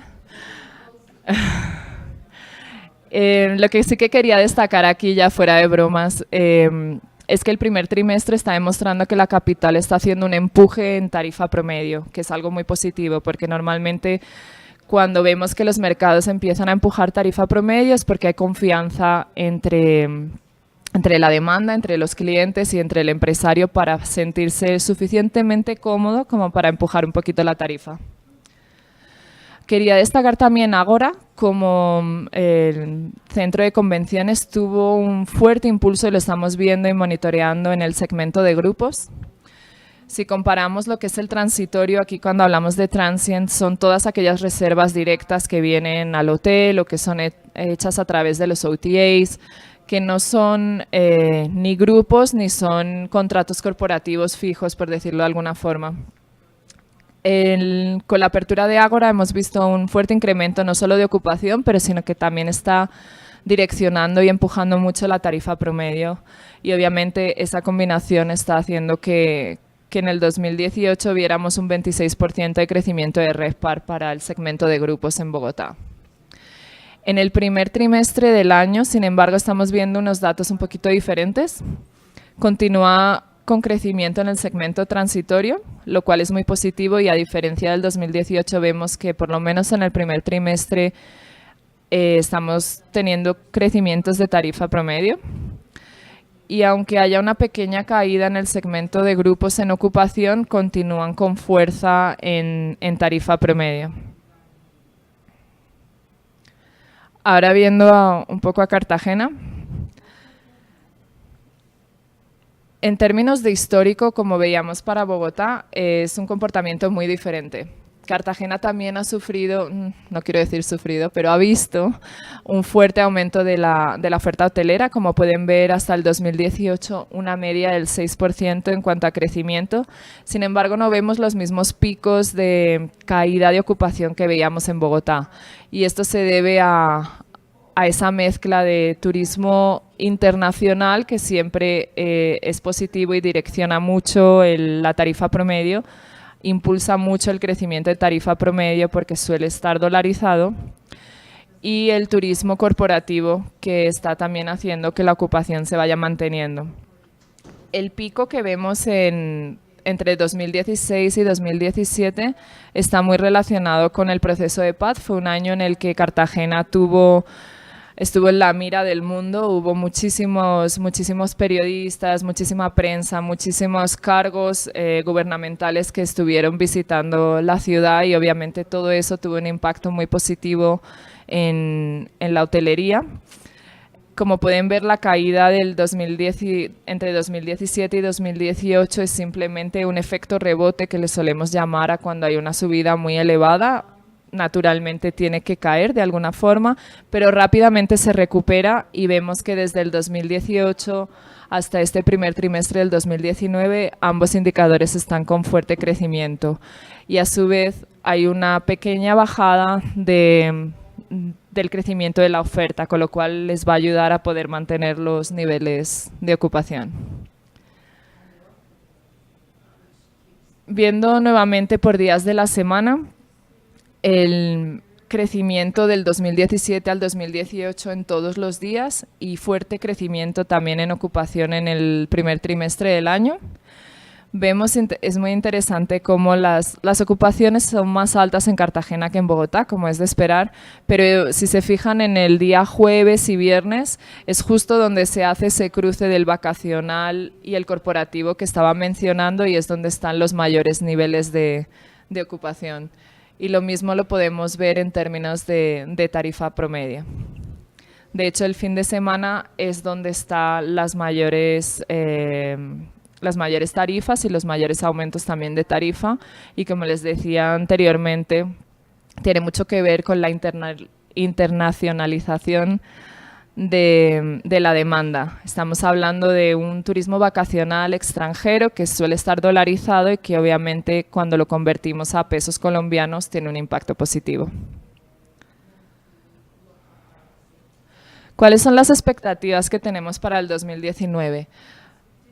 Lo que sí que quería destacar aquí, ya fuera de bromas, es que el primer trimestre está demostrando que la capital está haciendo un empuje en tarifa promedio, que es algo muy positivo, porque normalmente cuando vemos que los mercados empiezan a empujar tarifa promedio es porque hay confianza entre la demanda, entre los clientes y entre el empresario para sentirse suficientemente cómodo como para empujar un poquito la tarifa. Quería destacar también Ágora, como el centro de convenciones tuvo un fuerte impulso y lo estamos viendo y monitoreando en el segmento de grupos. Si comparamos lo que es el transitorio, aquí cuando hablamos de transient son todas aquellas reservas directas que vienen al hotel o que son hechas a través de los OTAs, que no son ni grupos ni son contratos corporativos fijos, por decirlo de alguna forma. Con la apertura de Ágora hemos visto un fuerte incremento no solo de ocupación, pero sino que también está direccionando y empujando mucho la tarifa promedio. Y obviamente esa combinación está haciendo que en el 2018 viéramos un 26% de crecimiento de RevPAR para el segmento de grupos en Bogotá. En el primer trimestre del año, sin embargo, estamos viendo unos datos un poquito diferentes. Continúa con crecimiento en el segmento transitorio, lo cual es muy positivo y a diferencia del 2018 vemos que por lo menos en el primer trimestre estamos teniendo crecimientos de tarifa promedio. Y aunque haya una pequeña caída en el segmento de grupos en ocupación, continúan con fuerza en tarifa promedio. Ahora viendo un poco a Cartagena. En términos de histórico, como veíamos para Bogotá, es un comportamiento muy diferente. Cartagena también ha sufrido, no quiero decir sufrido, pero ha visto un fuerte aumento de la oferta hotelera. Como pueden ver, hasta el 2018 una media del 6% en cuanto a crecimiento. Sin embargo, no vemos los mismos picos de caída de ocupación que veíamos en Bogotá. Y esto se debe a esa mezcla de turismo internacional que siempre es positivo y direcciona mucho la tarifa promedio, impulsa mucho el crecimiento de tarifa promedio porque suele estar dolarizado, y el turismo corporativo que está también haciendo que la ocupación se vaya manteniendo. El pico que vemos entre 2016 y 2017 está muy relacionado con el proceso de paz. Fue un año en el que Cartagena estuvo en la mira del mundo, hubo muchísimos periodistas, muchísima prensa, muchísimos cargos gubernamentales que estuvieron visitando la ciudad y obviamente todo eso tuvo un impacto muy positivo en la hotelería. Como pueden ver, la caída entre 2017 y 2018 es simplemente un efecto rebote que le solemos llamar a cuando hay una subida muy elevada. Naturalmente tiene que caer de alguna forma, pero rápidamente se recupera y vemos que desde el 2018 hasta este primer trimestre del 2019 ambos indicadores están con fuerte crecimiento y a su vez hay una pequeña bajada de del crecimiento de la oferta, con lo cual les va a ayudar a poder mantener los niveles de ocupación. Viendo nuevamente por días de la semana, el crecimiento del 2017 al 2018 en todos los días y fuerte crecimiento también en ocupación en el primer trimestre del año. Vemos, es muy interesante cómo las ocupaciones son más altas en Cartagena que en Bogotá, como es de esperar, pero si se fijan en el día jueves y viernes, es justo donde se hace ese cruce del vacacional y el corporativo que estaba mencionando y es donde están los mayores niveles de ocupación. Y lo mismo lo podemos ver en términos de tarifa promedio. De hecho, el fin de semana es donde están las mayores tarifas y los mayores aumentos también de tarifa y como les decía anteriormente, tiene mucho que ver con la internacionalización de la demanda. Estamos hablando de un turismo vacacional extranjero que suele estar dolarizado y que obviamente cuando lo convertimos a pesos colombianos tiene un impacto positivo. ¿Cuáles son las expectativas que tenemos para el 2019?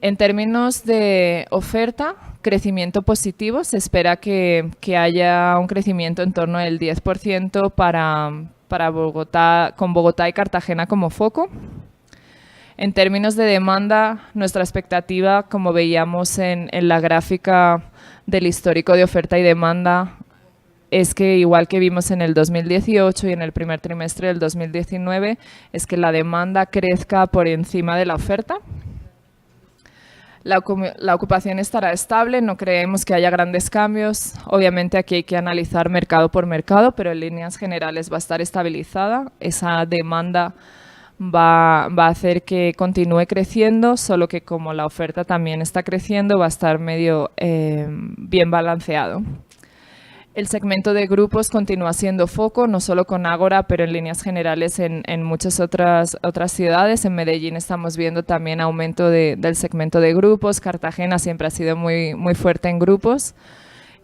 En términos de oferta, crecimiento positivo, se espera que haya un crecimiento en torno del 10% para Bogotá, con Bogotá y Cartagena como foco. En términos de demanda, nuestra expectativa, como veíamos en la gráfica del histórico de oferta y demanda, es que igual que vimos en el 2018 y en el primer trimestre del 2019, es que la demanda crezca por encima de la oferta. La ocupación estará estable, no creemos que haya grandes cambios. Obviamente aquí hay que analizar mercado por mercado, pero en líneas generales va a estar estabilizada. Esa demanda va a hacer que continúe creciendo, solo que como la oferta también está creciendo, va a estar medio bien balanceado. El segmento de grupos continúa siendo foco, no solo con Ágora, pero en líneas generales en muchas otras ciudades. En Medellín estamos viendo también aumento del segmento de grupos. Cartagena siempre ha sido muy fuerte en grupos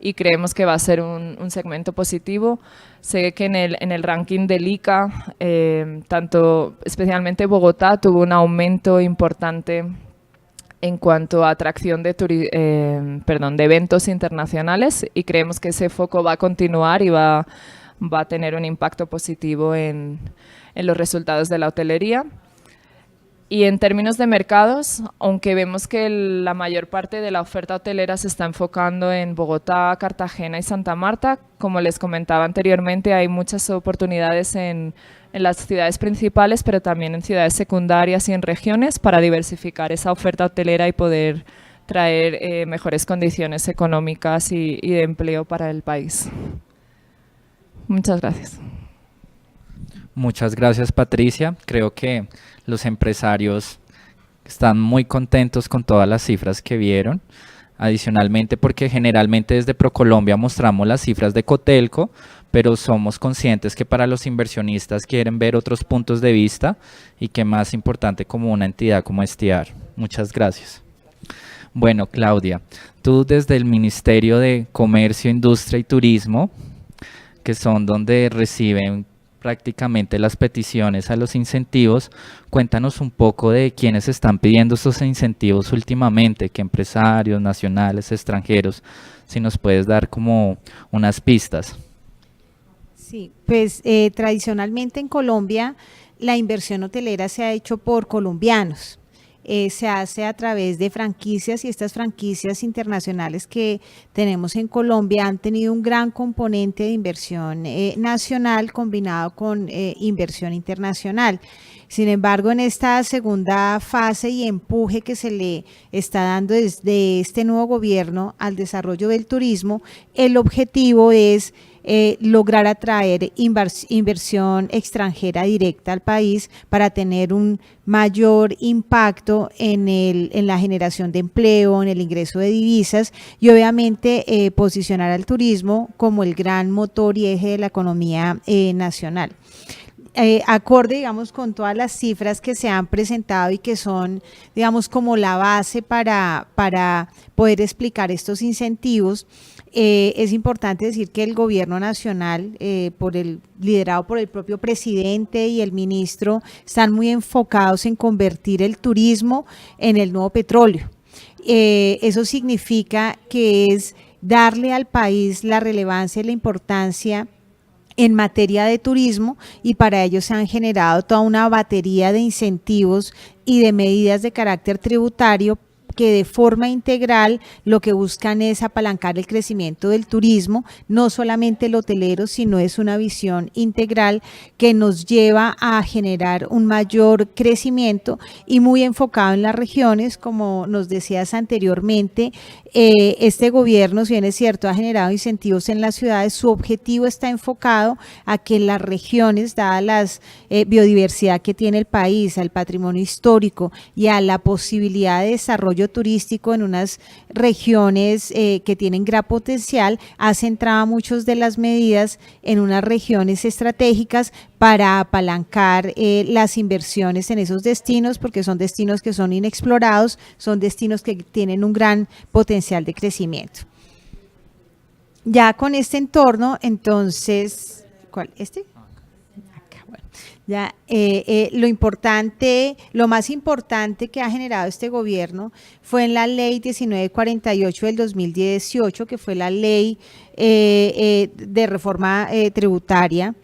y creemos que va a ser un segmento positivo. Sé que en el ranking del ICA, especialmente Bogotá, tuvo un aumento importante en cuanto a atracción de eventos internacionales y creemos que ese foco va a continuar y va a tener un impacto positivo en los resultados de la hotelería. Y en términos de mercados, aunque vemos que la mayor parte de la oferta hotelera se está enfocando en Bogotá, Cartagena y Santa Marta, como les comentaba anteriormente, hay muchas oportunidades en las ciudades principales, pero también en ciudades secundarias y en regiones para diversificar esa oferta hotelera y poder traer mejores condiciones económicas y de empleo para el país. Muchas gracias. Muchas gracias, Patricia. Creo que los empresarios están muy contentos con todas las cifras que vieron. Adicionalmente, porque generalmente desde ProColombia mostramos las cifras de Cotelco, pero somos conscientes que para los inversionistas quieren ver otros puntos de vista y que más importante como una entidad como Estiar. Muchas gracias. Bueno, Claudia, tú desde el Ministerio de Comercio, Industria y Turismo, que son donde reciben prácticamente las peticiones a los incentivos, cuéntanos un poco de quiénes están pidiendo estos incentivos últimamente, qué empresarios nacionales, extranjeros, si nos puedes dar como unas pistas. Sí, pues tradicionalmente en Colombia la inversión hotelera se ha hecho por colombianos. Se hace a través de franquicias y estas franquicias internacionales que tenemos en Colombia han tenido un gran componente de inversión nacional combinado con inversión internacional. Sin embargo, en esta segunda fase y empuje que se le está dando desde este nuevo gobierno al desarrollo del turismo, el objetivo es lograr atraer inversión extranjera directa al país para tener un mayor impacto en la generación de empleo, en el ingreso de divisas y obviamente posicionar al turismo como el gran motor y eje de la economía nacional. Acorde, digamos, con todas las cifras que se han presentado y que son, digamos, como la base para poder explicar estos incentivos, Es importante decir que el gobierno nacional, liderado por el propio presidente y el ministro, están muy enfocados en convertir el turismo en el nuevo petróleo. Eso significa que es darle al país la relevancia y la importancia en materia de turismo, y para ello se han generado toda una batería de incentivos y de medidas de carácter tributario que de forma integral lo que buscan es apalancar el crecimiento del turismo, no solamente el hotelero, sino es una visión integral que nos lleva a generar un mayor crecimiento y muy enfocado en las regiones. Como nos decías anteriormente, este gobierno, si bien es cierto, ha generado incentivos en las ciudades, su objetivo está enfocado a que las regiones, dada la biodiversidad que tiene el país, al patrimonio histórico y a la posibilidad de desarrollo turístico en unas regiones que tienen gran potencial, ha centrado muchas de las medidas en unas regiones estratégicas para apalancar las inversiones en esos destinos, porque son destinos que son inexplorados, son destinos que tienen un gran potencial de crecimiento. Ya con este entorno, entonces, ¿cuál? ¿Este? Acá, bueno. Ya, lo más importante que ha generado este gobierno fue en la ley 1948 del 2018, que fue la ley de reforma tributaria,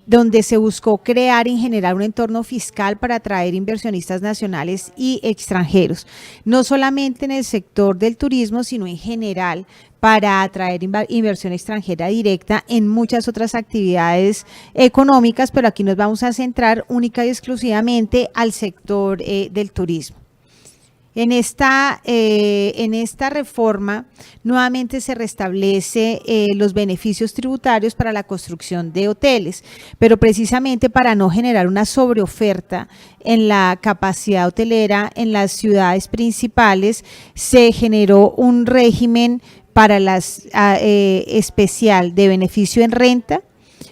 donde se buscó crear y generar un entorno fiscal para atraer inversionistas nacionales y extranjeros, no solamente en el sector del turismo, sino en general, para atraer inversión extranjera directa en muchas otras actividades económicas, pero aquí nos vamos a centrar única y exclusivamente al sector del turismo. En esta reforma nuevamente se restablece los beneficios tributarios para la construcción de hoteles, pero precisamente para no generar una sobreoferta en la capacidad hotelera en las ciudades principales, se generó un régimen para especial de beneficio en renta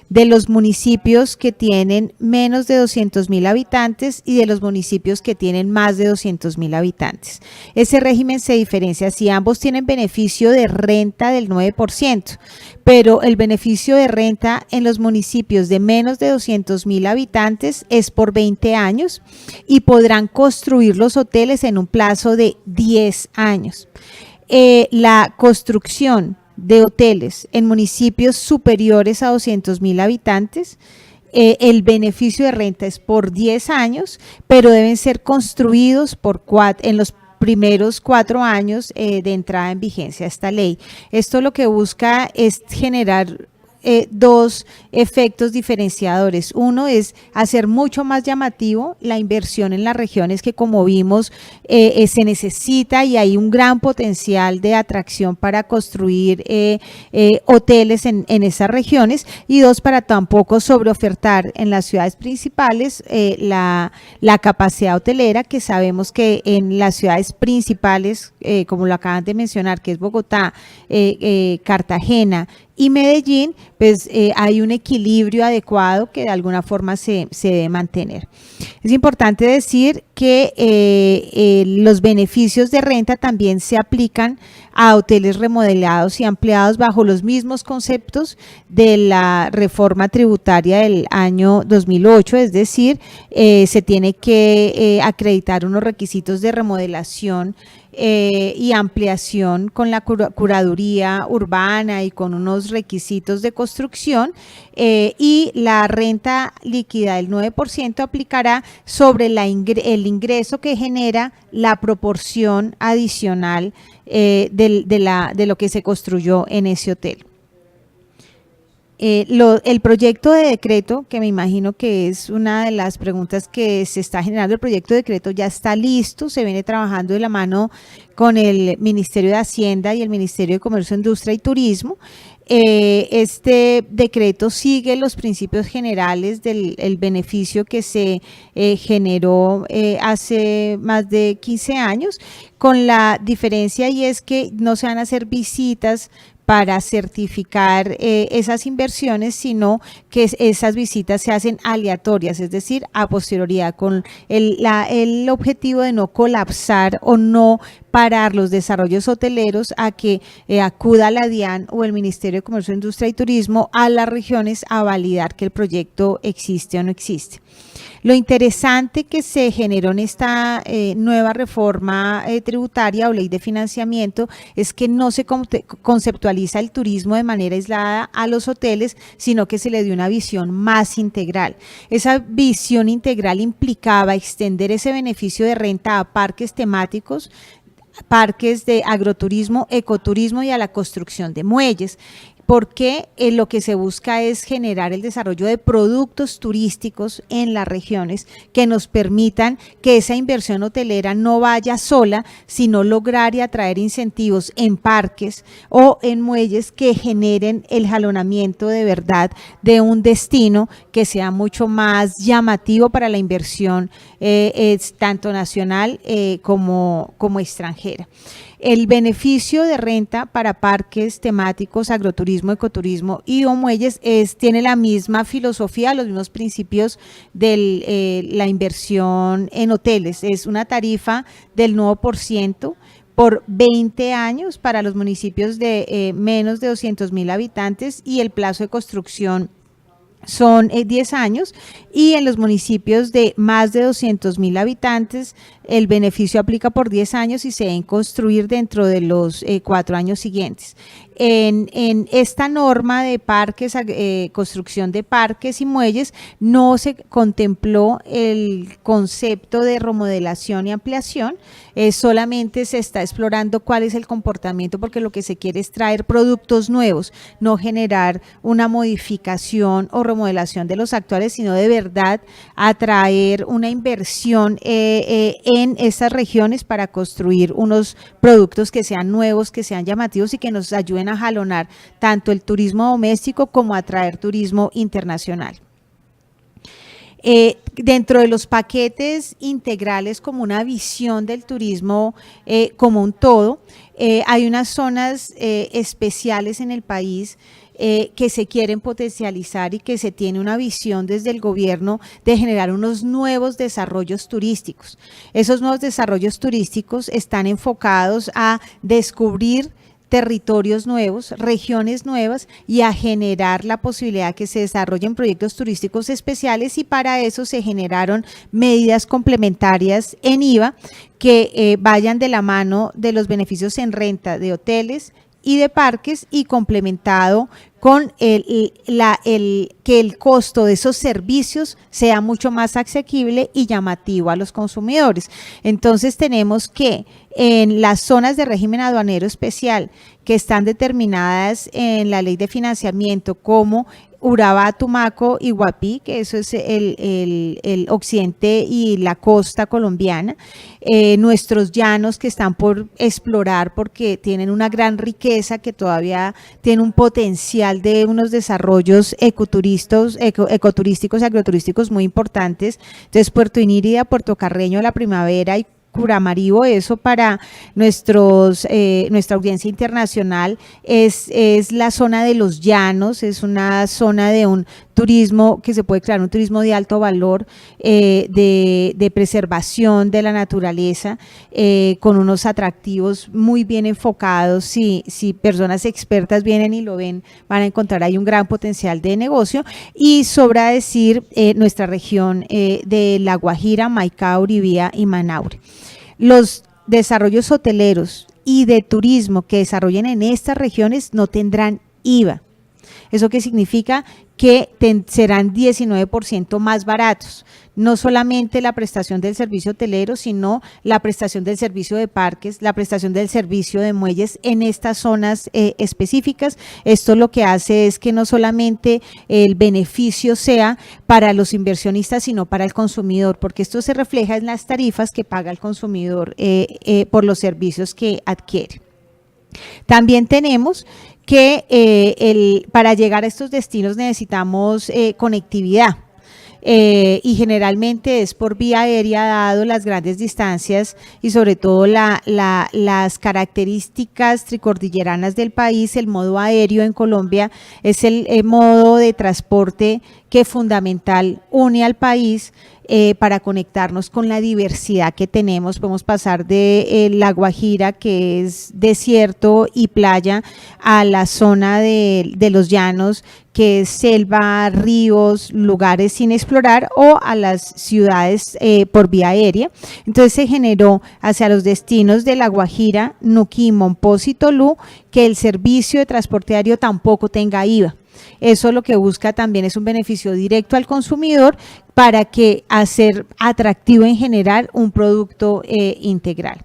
de los municipios que tienen menos de 200.000 habitantes y de los municipios que tienen más de 200.000 habitantes. Ese régimen se diferencia si ambos tienen beneficio de renta del 9%, pero el beneficio de renta en los municipios de menos de 200.000 habitantes es por 20 años y podrán construir los hoteles en un plazo de 10 años. La construcción de hoteles en municipios superiores a 200.000 habitantes, el beneficio de renta es por 10 años, pero deben ser construidos en los primeros 4 años de entrada en vigencia de esta ley. Esto lo que busca es generar dos efectos diferenciadores. Uno es hacer mucho más llamativo la inversión en las regiones que, como vimos, se necesita y hay un gran potencial de atracción para construir hoteles en esas regiones, y dos, para tampoco sobreofertar en las ciudades principales la capacidad hotelera, que sabemos que en las ciudades principales, como lo acaban de mencionar, que es Bogotá, Cartagena y Medellín, pues hay un equilibrio adecuado que de alguna forma se debe mantener. Es importante decir que los beneficios de renta también se aplican a hoteles remodelados y ampliados bajo los mismos conceptos de la reforma tributaria del año 2008, es decir, se tiene que acreditar unos requisitos de remodelación y ampliación con la curaduría urbana y con unos requisitos de construcción, y la renta líquida del 9% aplicará sobre el ingreso que genera la proporción adicional de lo que se construyó en ese hotel. El proyecto de decreto, que me imagino que es una de las preguntas que se está generando, el proyecto de decreto ya está listo, se viene trabajando de la mano con el Ministerio de Hacienda y el Ministerio de Comercio, Industria y Turismo. Este decreto sigue los principios generales del beneficio que se generó hace más de 15 años, con la diferencia, y es que no se van a hacer visitas para certificar esas inversiones, sino que esas visitas se hacen aleatorias, es decir, a posterioridad, con el objetivo de no colapsar o no parar los desarrollos hoteleros a que acuda la DIAN o el Ministerio de Comercio, Industria y Turismo a las regiones a validar que el proyecto existe o no existe. Lo interesante que se generó en esta nueva reforma tributaria o ley de financiamiento es que no se conceptualiza el turismo de manera aislada a los hoteles, sino que se le dio una visión más integral. Esa visión integral implicaba extender ese beneficio de renta a parques temáticos, parques de agroturismo, ecoturismo y a la construcción de muelles, porque lo que se busca es generar el desarrollo de productos turísticos en las regiones que nos permitan que esa inversión hotelera no vaya sola, sino lograr y atraer incentivos en parques o en muelles que generen el jalonamiento de verdad de un destino que sea mucho más llamativo para la inversión tanto nacional como extranjera. El beneficio de renta para parques temáticos, agroturismo, ecoturismo y o muelles tiene la misma filosofía, los mismos principios de la inversión en hoteles. Es una tarifa del 9% por 20 años para los municipios de menos de 200.000 habitantes y el plazo de construcción son 10 años, y en los municipios de más de 200.000 habitantes el beneficio aplica por 10 años y se deben construir dentro de los 4 años siguientes. En esta norma de parques, construcción de parques y muelles, no se contempló el concepto de remodelación y ampliación, solamente se está explorando cuál es el comportamiento, porque lo que se quiere es traer productos nuevos, no generar una modificación o remodelación de los actuales, sino de verdad atraer una inversión en estas regiones para construir unos productos que sean nuevos, que sean llamativos y que nos ayuden a jalonar tanto el turismo doméstico como atraer turismo internacional. Dentro de los paquetes integrales como una visión del turismo como un todo, hay unas zonas especiales en el país que se quieren potencializar y que se tiene una visión desde el gobierno de generar unos nuevos desarrollos turísticos. Esos nuevos desarrollos turísticos están enfocados a descubrir territorios nuevos, regiones nuevas y a generar la posibilidad que se desarrollen proyectos turísticos especiales, y para eso se generaron medidas complementarias en IVA que vayan de la mano de los beneficios en renta de hoteles y de parques, y complementado con que el costo de esos servicios sea mucho más asequible y llamativo a los consumidores. Entonces tenemos que en las zonas de régimen aduanero especial que están determinadas en la ley de financiamiento como Urabá, Tumaco y Guapí, que eso es el occidente y la costa colombiana, nuestros llanos que están por explorar porque tienen una gran riqueza, que todavía tiene un potencial de unos desarrollos ecoturísticos y agroturísticos muy importantes. Entonces Puerto Inírida, Puerto Carreño, La Primavera y Curamaribo, eso para nuestra audiencia internacional es la zona de los llanos, es una zona de un turismo que se puede crear, un turismo de alto valor, de preservación de la naturaleza, con unos atractivos muy bien enfocados. Si personas expertas vienen y lo ven, van a encontrar ahí un gran potencial de negocio. Y sobra decir nuestra región de La Guajira, Maicao, Uribía y Manaure. Los desarrollos hoteleros y de turismo que desarrollen en estas regiones no tendrán IVA. ¿Eso qué significa? Que serán 19% más baratos. No solamente la prestación del servicio hotelero, sino la prestación del servicio de parques, la prestación del servicio de muelles en estas zonas específicas. Esto lo que hace es que no solamente el beneficio sea para los inversionistas, sino para el consumidor, porque esto se refleja en las tarifas que paga el consumidor por los servicios que adquiere. También tenemos que para llegar a estos destinos necesitamos conectividad. y generalmente es por vía aérea, dado las grandes distancias y sobre todo las características tricordilleranas del país. El modo aéreo en Colombia es el modo de transporte que fundamental une al país para conectarnos con la diversidad que tenemos. Podemos pasar de La Guajira, que es desierto y playa, a la zona de los llanos, que es selva, ríos, lugares sin explorar, o a las ciudades por vía aérea. Entonces se generó hacia los destinos de La Guajira, Nuquí, Mompox y Tolú, que el servicio de transporte aéreo tampoco tenga IVA. Eso lo que busca también es un beneficio directo al consumidor para que hacer atractivo en general un producto integral.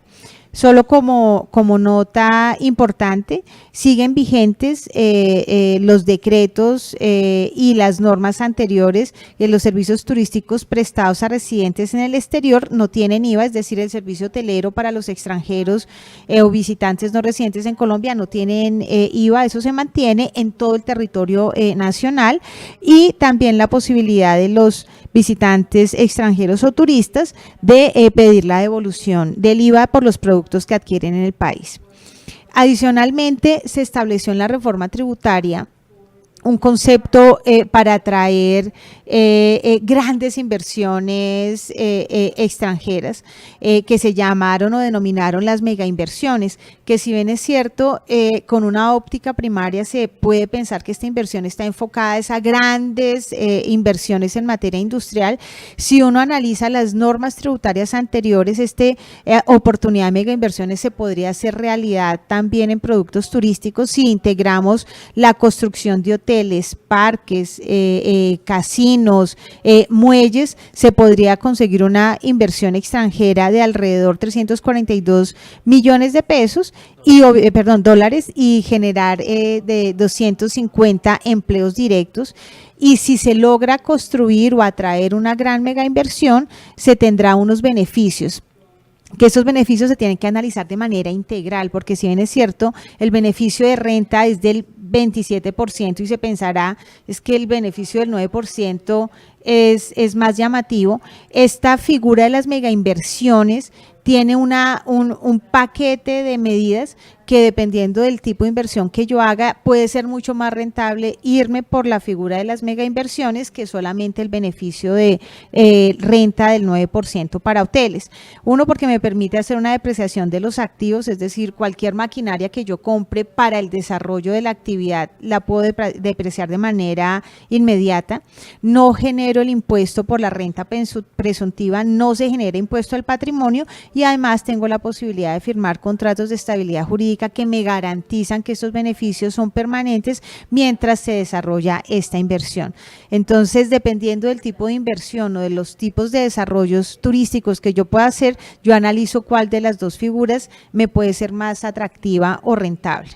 Solo como nota importante, siguen vigentes los decretos y las normas anteriores. Los servicios turísticos prestados a residentes en el exterior no tienen IVA, es decir, el servicio hotelero para los extranjeros o visitantes no residentes en Colombia no tienen IVA. Eso se mantiene en todo el territorio nacional, y también la posibilidad de los visitantes extranjeros o turistas de pedir la devolución del IVA por los productos que adquieren en el país. Adicionalmente, se estableció en la reforma tributaria un concepto para atraer grandes inversiones extranjeras que se llamaron o denominaron las mega inversiones, que si bien es cierto, con una óptica primaria se puede pensar que esta inversión está enfocada a grandes inversiones en materia industrial. Si uno analiza las normas tributarias anteriores, oportunidad de mega inversiones se podría hacer realidad también en productos turísticos si integramos la construcción de hoteles, parques, casinos, muelles. Se podría conseguir una inversión extranjera de alrededor 342 millones de pesos dólares, y generar de 250 empleos directos. Y si se logra construir o atraer una gran mega inversión, se tendrá unos beneficios, que esos beneficios se tienen que analizar de manera integral, porque si bien es cierto, el beneficio de renta es del 27% y se pensará es que el beneficio del 9% es más llamativo. Esta figura de las megainversiones tiene un paquete de medidas que, dependiendo del tipo de inversión que yo haga, puede ser mucho más rentable irme por la figura de las megainversiones que solamente el beneficio de renta del 9% para hoteles. Uno, porque me permite hacer una depreciación de los activos, es decir, cualquier maquinaria que yo compre para el desarrollo de la actividad la puedo depreciar de manera inmediata. No genero el impuesto por la renta presuntiva, no se genera impuesto al patrimonio, y además tengo la posibilidad de firmar contratos de estabilidad jurídica que me garantizan que estos beneficios son permanentes mientras se desarrolla esta inversión. Entonces, dependiendo del tipo de inversión o de los tipos de desarrollos turísticos que yo pueda hacer, yo analizo cuál de las dos figuras me puede ser más atractiva o rentable.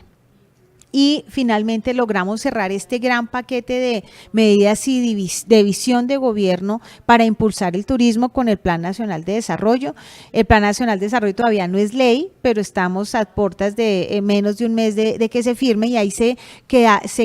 Y finalmente logramos cerrar este gran paquete de medidas y de visión de gobierno para impulsar el turismo con el Plan Nacional de Desarrollo. El Plan Nacional de Desarrollo todavía no es ley, pero estamos a puertas de menos de un mes de que se firme, y ahí se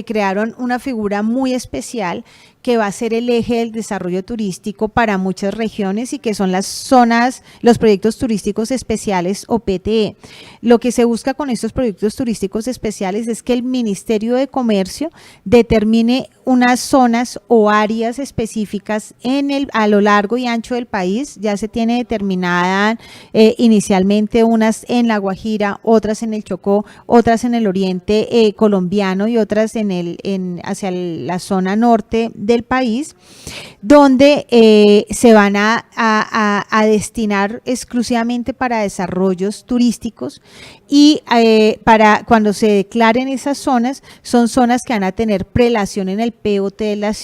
crearon una figura muy especial que va a ser el eje del desarrollo turístico para muchas regiones, y que son las zonas, los proyectos turísticos especiales o PTE. Lo que se busca con estos proyectos turísticos especiales es que el Ministerio de Comercio determine unas zonas o áreas específicas a lo largo y ancho del país. Ya se tiene determinada inicialmente unas en La Guajira, otras en el Chocó, otras en el oriente colombiano y otras hacia la zona norte del país, donde se van a destinar exclusivamente para desarrollos turísticos, y para cuando se declaren esas zonas, son zonas que van a tener prelación en el POT de las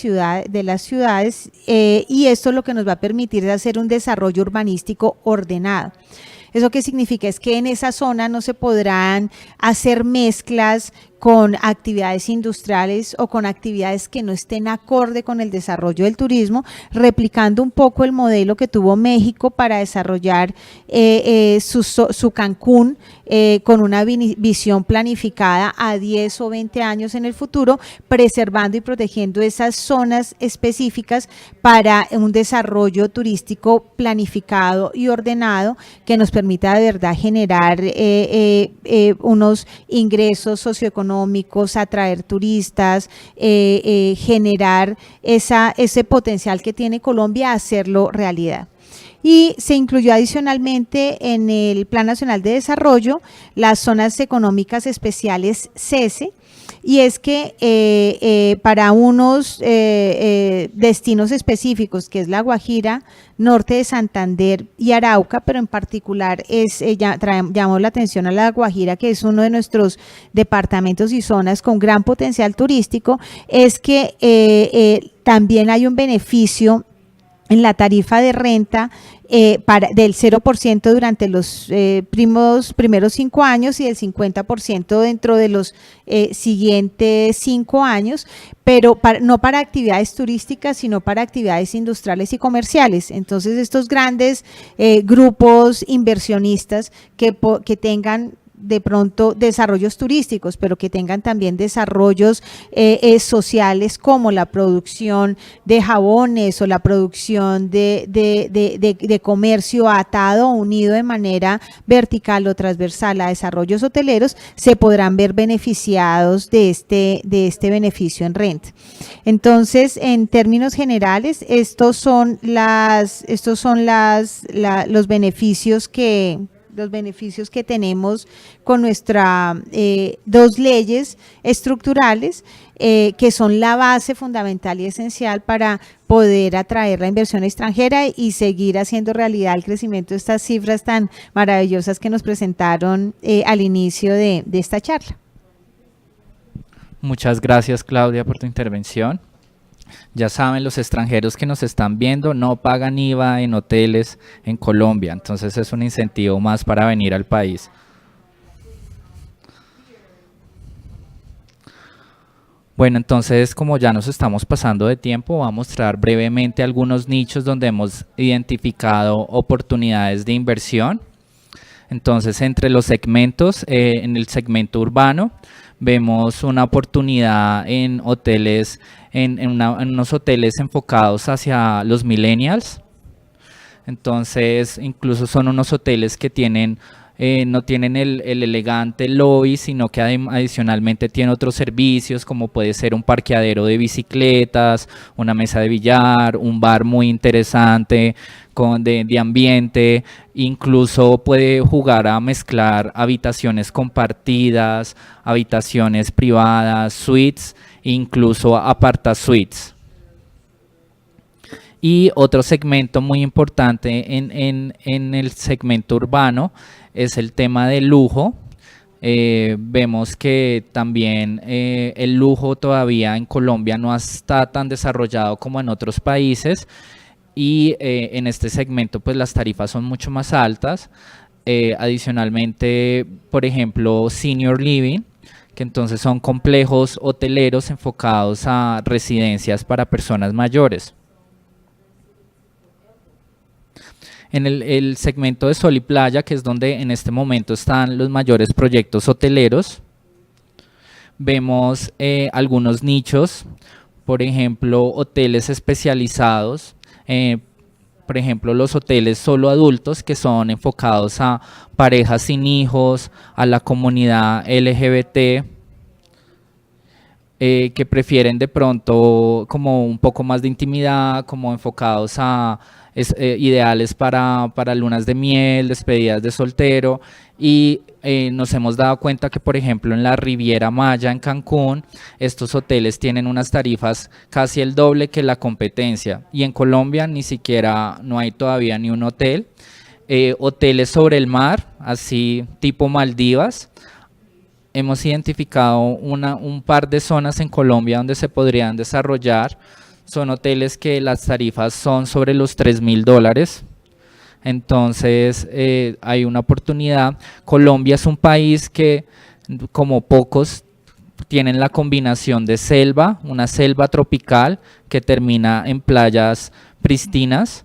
ciudades, y esto lo que nos va a permitir es hacer un desarrollo urbanístico ordenado. ¿Eso qué significa? Es que en esa zona no se podrán hacer mezclas con actividades industriales o con actividades que no estén acorde con el desarrollo del turismo, replicando un poco el modelo que tuvo México para desarrollar su Cancún con una visión planificada a 10 o 20 años en el futuro, preservando y protegiendo esas zonas específicas para un desarrollo turístico planificado y ordenado que nos permita de verdad generar unos ingresos socioeconómicos, atraer turistas, generar ese potencial que tiene Colombia, hacerlo realidad. Y se incluyó adicionalmente en el Plan Nacional de Desarrollo las zonas económicas especiales CESE, y es que para unos destinos específicos, que es La Guajira, norte de Santander y Arauca, pero en particular llamó la atención a La Guajira, que es uno de nuestros departamentos y zonas con gran potencial turístico, es que también hay un beneficio en la tarifa de renta del 0% durante los primeros 5 años y del 50% dentro de los siguientes 5 años, pero no para actividades turísticas, sino para actividades industriales y comerciales. Entonces, estos grandes grupos inversionistas que tengan de pronto desarrollos turísticos, pero que tengan también desarrollos sociales, como la producción de jabones o la producción de comercio atado o unido de manera vertical o transversal a desarrollos hoteleros, se podrán ver beneficiados de este beneficio en renta. Entonces, en términos generales, estos son los beneficios que tenemos con nuestras 2 leyes estructurales, que son la base fundamental y esencial para poder atraer la inversión extranjera y seguir haciendo realidad el crecimiento de estas cifras tan maravillosas que nos presentaron al inicio de esta charla. Muchas gracias, Claudia, por tu intervención. Ya saben, los extranjeros que nos están viendo no pagan IVA en hoteles en Colombia, entonces es un incentivo más para venir al país. Bueno, entonces, como ya nos estamos pasando de tiempo, voy a mostrar brevemente algunos nichos donde hemos identificado oportunidades de inversión. Entonces, entre los segmentos, en el segmento urbano, vemos una oportunidad en hoteles, en unos hoteles enfocados hacia los millennials. Entonces, incluso son unos hoteles que no tienen el elegante lobby, sino que adicionalmente tienen otros servicios, como puede ser un parqueadero de bicicletas, una mesa de billar, un bar muy interesante de ambiente, incluso puede jugar a mezclar habitaciones compartidas, habitaciones privadas, suites, incluso apartasuites. Y otro segmento muy importante en el segmento urbano es el tema del lujo. Vemos que también el lujo todavía en Colombia no está tan desarrollado como en otros países, y en este segmento pues las tarifas son mucho más altas. Adicionalmente, por ejemplo, senior living, que entonces son complejos hoteleros enfocados a residencias para personas mayores. En el segmento de sol y playa, que es donde en este momento están los mayores proyectos hoteleros, vemos algunos nichos, por ejemplo, hoteles especializados, por ejemplo, los hoteles solo adultos, que son enfocados a parejas sin hijos, a la comunidad LGBT, que prefieren de pronto como un poco más de intimidad, como enfocados a ideales para lunas de miel, despedidas de soltero, y nos hemos dado cuenta que, por ejemplo, en la Riviera Maya en Cancún, estos hoteles tienen unas tarifas casi el doble que la competencia, y en Colombia ni siquiera no hay todavía ni un hotel. Hoteles sobre el mar, así tipo Maldivas. Hemos identificado un par de zonas en Colombia donde se podrían desarrollar. Son hoteles que las tarifas son sobre los $3.000. Entonces hay una oportunidad. Colombia es un país que, como pocos, tienen la combinación de selva, una selva tropical que termina en playas pristinas.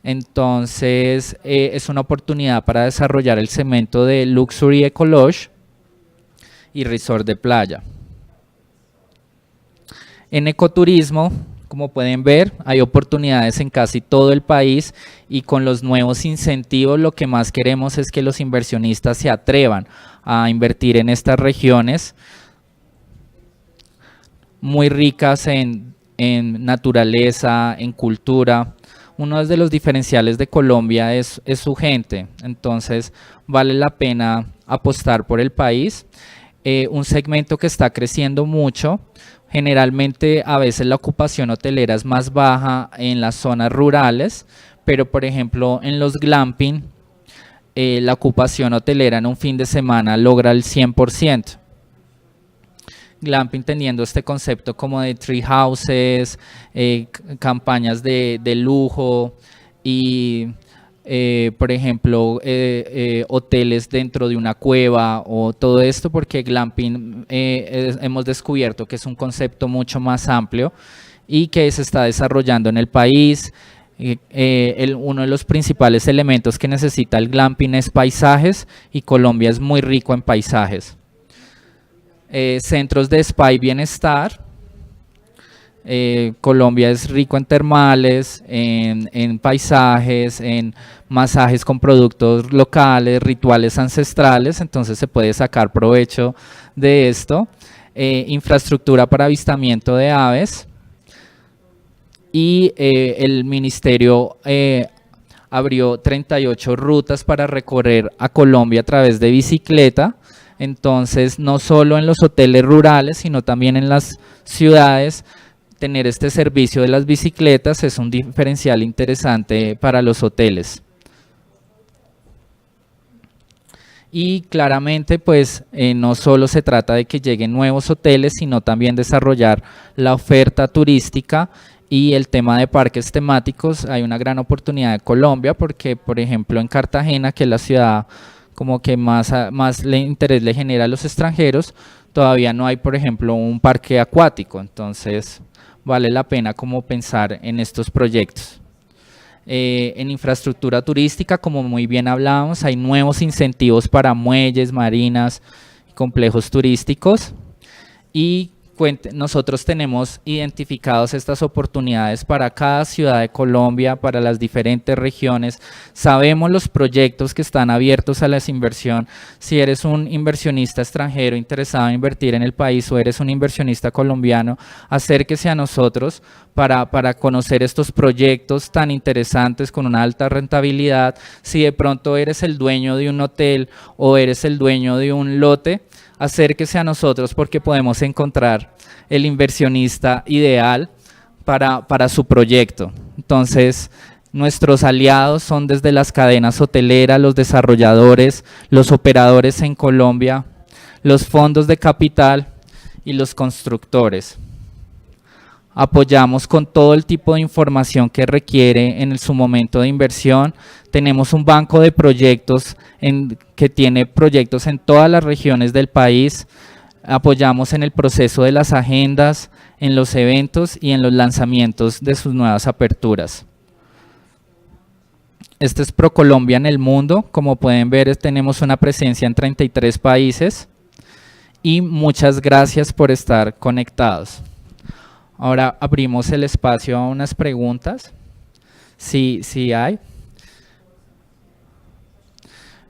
Entonces es una oportunidad para desarrollar el segmento de Luxury Eco Lodge y Resort de playa. En ecoturismo, como pueden ver, hay oportunidades en casi todo el país y con los nuevos incentivos lo que más queremos es que los inversionistas se atrevan a invertir en estas regiones muy ricas en naturaleza, en cultura. Uno de los diferenciales de Colombia es su gente, entonces vale la pena apostar por el país. Un segmento que está creciendo mucho. Generalmente a veces la ocupación hotelera es más baja en las zonas rurales, pero por ejemplo en los glamping la ocupación hotelera en un fin de semana logra el 100%. Glamping teniendo este concepto como de tree houses, campañas de lujo y por ejemplo hoteles dentro de una cueva o todo esto, porque glamping hemos descubierto que es un concepto mucho más amplio y que se está desarrollando en el país. Uno de los principales elementos que necesita el glamping es paisajes y Colombia es muy rico en paisajes. Centros de spa y bienestar. Colombia es rico en termales, en paisajes, en masajes con productos locales, rituales ancestrales, entonces se puede sacar provecho de esto. Infraestructura para avistamiento de aves y el ministerio abrió 38 rutas para recorrer a Colombia a través de bicicleta. Entonces no solo en los hoteles rurales sino también en las ciudades tener este servicio de las bicicletas es un diferencial interesante para los hoteles. Y claramente pues no solo se trata de que lleguen nuevos hoteles, sino también desarrollar la oferta turística y el tema de parques temáticos. Hay una gran oportunidad de Colombia porque por ejemplo en Cartagena, que es la ciudad como que más interés le genera a los extranjeros, todavía no hay por ejemplo un parque acuático, entonces vale la pena como pensar en estos proyectos. En infraestructura turística, como muy bien hablábamos, hay nuevos incentivos para muelles, marinas, complejos turísticos y nosotros tenemos identificados estas oportunidades para cada ciudad de Colombia, para las diferentes regiones. Sabemos los proyectos que están abiertos a la inversión. Si eres un inversionista extranjero interesado en invertir en el país o eres un inversionista colombiano, acérquese a nosotros para conocer estos proyectos tan interesantes con una alta rentabilidad. Si de pronto eres el dueño de un hotel o eres el dueño de un lote, acérquese a nosotros porque podemos encontrar el inversionista ideal para su proyecto. Entonces, nuestros aliados son desde las cadenas hoteleras, los desarrolladores, los operadores en Colombia, los fondos de capital y los constructores. Apoyamos con todo el tipo de información que requiere en su momento de inversión. Tenemos un banco de proyectos que tiene proyectos en todas las regiones del país. Apoyamos en el proceso de las agendas, en los eventos y en los lanzamientos de sus nuevas aperturas. Este es ProColombia en el mundo. Como pueden ver, tenemos una presencia en 33 países. Y muchas gracias por estar conectados. Ahora abrimos el espacio a unas preguntas, si hay.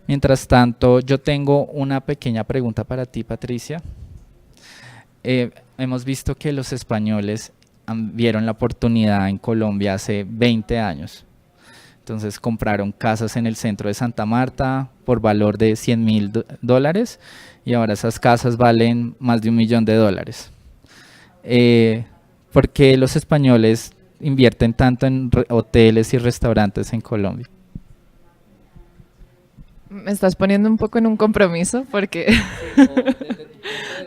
Mientras tanto, yo tengo una pequeña pregunta para ti, Patricia. Hemos visto que los españoles vieron la oportunidad en Colombia hace 20 años. Entonces compraron casas en el centro de Santa Marta por valor de $100.000 y ahora esas casas valen más de $1 millón. ¿Por qué los españoles invierten tanto en hoteles y restaurantes en Colombia? Me estás poniendo un poco en un compromiso porque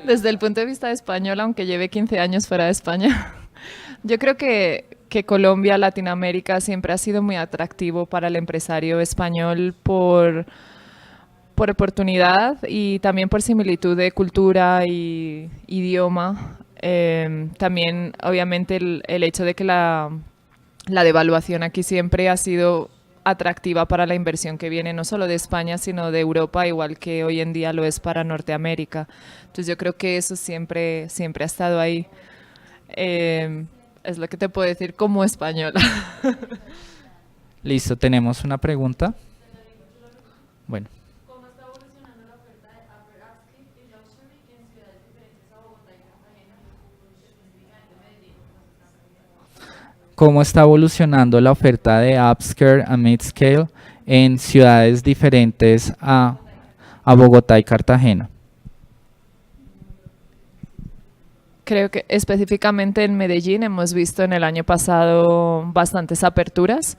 desde el punto de vista español, aunque lleve 15 años fuera de España, yo creo que Colombia, Latinoamérica siempre ha sido muy atractivo para el empresario español por por oportunidad y también por similitud de cultura y idioma. También, obviamente, el hecho de que la devaluación aquí siempre ha sido atractiva para la inversión que viene no solo de España, sino de Europa, igual que hoy en día lo es para Norteamérica. Entonces yo creo que eso siempre ha estado ahí. Es lo que te puedo decir como española. Listo, tenemos una pregunta. Bueno. ¿Cómo está evolucionando la oferta de Upper Upscale y Luxury en ciudades diferentes a Bogotá y Cartagena, específicamente Medellín? ¿Cómo está evolucionando la oferta de upscale a midscale en ciudades diferentes a Bogotá y Cartagena? Creo que específicamente en Medellín hemos visto en el año pasado bastantes aperturas.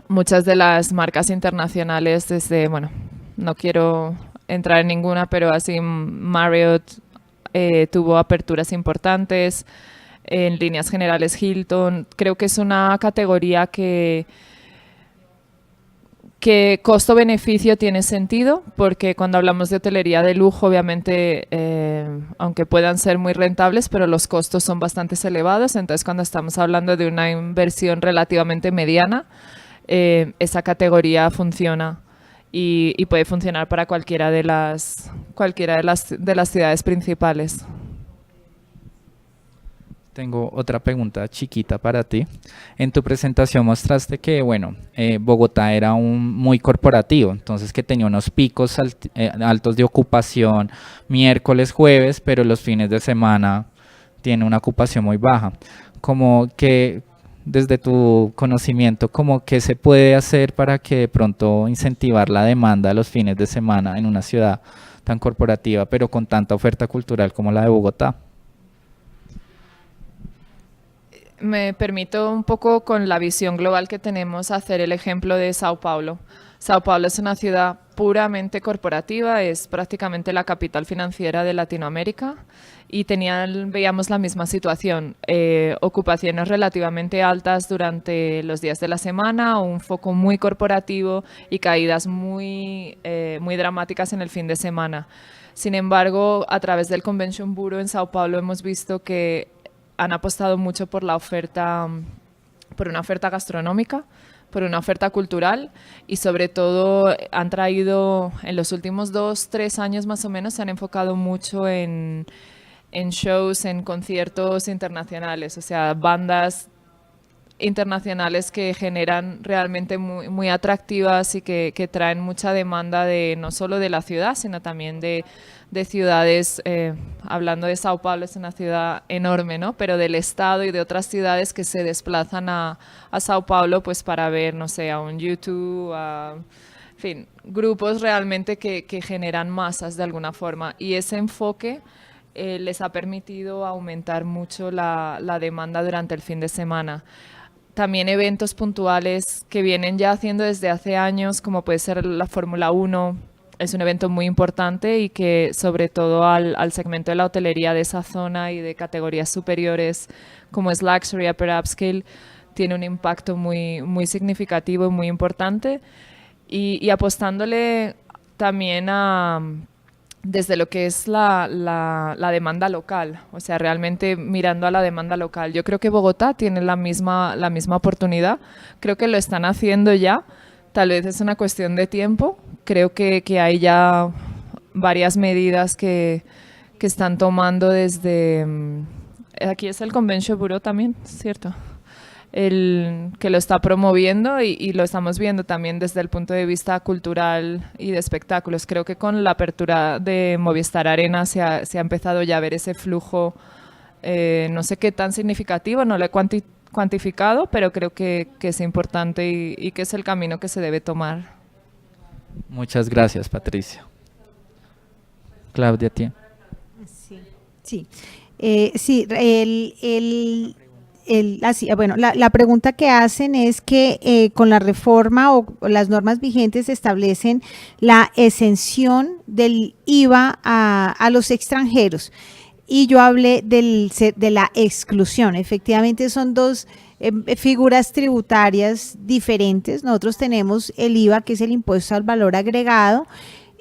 Muchas de las marcas internacionales desde, bueno, no quiero entrar en ninguna, pero así Marriott tuvo aperturas importantes, en líneas generales Hilton. Creo que es una categoría que costo-beneficio tiene sentido, porque cuando hablamos de hotelería de lujo, obviamente, aunque puedan ser muy rentables, pero los costos son bastante elevados. Entonces, cuando estamos hablando de una inversión relativamente mediana, esa categoría funciona y puede funcionar para cualquiera de las ciudades principales. Tengo otra pregunta chiquita para ti. En tu presentación mostraste que, bueno, Bogotá era muy corporativo, entonces que tenía unos picos altos de ocupación miércoles, jueves, pero los fines de semana tiene una ocupación muy baja. Como que, desde tu conocimiento, como qué se puede hacer para que de pronto incentivar la demanda los fines de semana en una ciudad tan corporativa, pero con tanta oferta cultural como la de Bogotá? Me permito un poco, con la visión global que tenemos, hacer el ejemplo de Sao Paulo. Sao Paulo es una ciudad puramente corporativa, es prácticamente la capital financiera de Latinoamérica y veíamos la misma situación, ocupaciones relativamente altas durante los días de la semana, un foco muy corporativo y caídas muy dramáticas en el fin de semana. Sin embargo, a través del Convention Bureau en Sao Paulo hemos visto que han apostado mucho por una oferta gastronómica, por una oferta cultural y sobre todo han traído, en los últimos 2-3 años más o menos, se han enfocado mucho en shows, en conciertos internacionales, o sea, bandas internacionales que generan realmente muy atractivas y que traen mucha demanda no solo de la ciudad, sino también de ciudades, hablando de Sao Paulo, es una ciudad enorme, ¿no? Pero del estado y de otras ciudades que se desplazan a Sao Paulo pues para ver, no sé, a un YouTube, en fin, grupos realmente que generan masas de alguna forma, y ese enfoque les ha permitido aumentar mucho la demanda durante el fin de semana. También eventos puntuales que vienen ya haciendo desde hace años, como puede ser la Fórmula 1, es un evento muy importante y que sobre todo al segmento de la hotelería de esa zona y de categorías superiores como es Luxury, Upper Upscale, tiene un impacto muy significativo y muy importante, y apostándole también desde lo que es la demanda local, o sea, realmente mirando a la demanda local. Yo creo que Bogotá tiene la misma oportunidad, creo que lo están haciendo ya, tal vez es una cuestión de tiempo. Creo que hay ya varias medidas que están tomando desde... Aquí es el Convention Bureau también, ¿cierto? Que lo está promoviendo y lo estamos viendo también desde el punto de vista cultural y de espectáculos. Creo que con la apertura de Movistar Arena se ha empezado ya a ver ese flujo, no sé qué tan significativo, no lo he cuantificado, pero creo que es importante y que es el camino que se debe tomar. Muchas gracias, Patricia. Claudia, ¿tiene? Sí, bueno, la pregunta que hacen es que con la reforma o las normas vigentes establecen la exención del IVA a los extranjeros. y yo hablé de la exclusión. Efectivamente son dos figuras tributarias diferentes. Nosotros tenemos el IVA, que es el impuesto al valor agregado,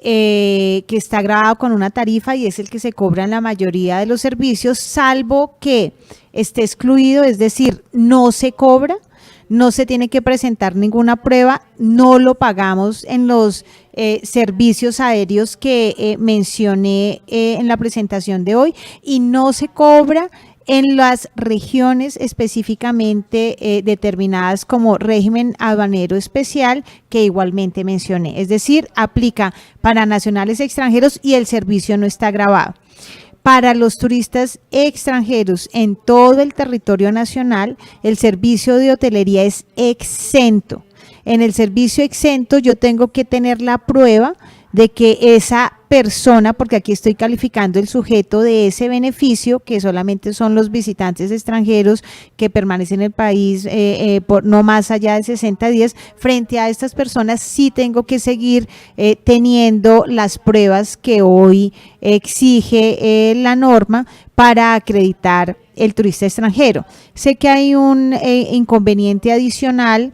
que está grabado con una tarifa y es el que se cobra en la mayoría de los servicios, salvo que esté excluido, es decir, no se cobra, no se tiene que presentar ninguna prueba, no lo pagamos en los servicios aéreos que mencioné en la presentación de hoy, y no se cobra en las regiones específicamente determinadas como régimen aduanero especial, que igualmente mencioné. Es decir, aplica para nacionales extranjeros y el servicio no está grabado. Para los turistas extranjeros en todo el territorio nacional, el servicio de hotelería es exento. En el servicio exento yo tengo que tener la prueba de que esa persona, porque aquí estoy calificando el sujeto de ese beneficio, que solamente son los visitantes extranjeros que permanecen en el país por no más allá de 60 días, frente a estas personas sí tengo que seguir teniendo las pruebas que hoy exige la norma para acreditar el turista extranjero. Sé que hay un inconveniente adicional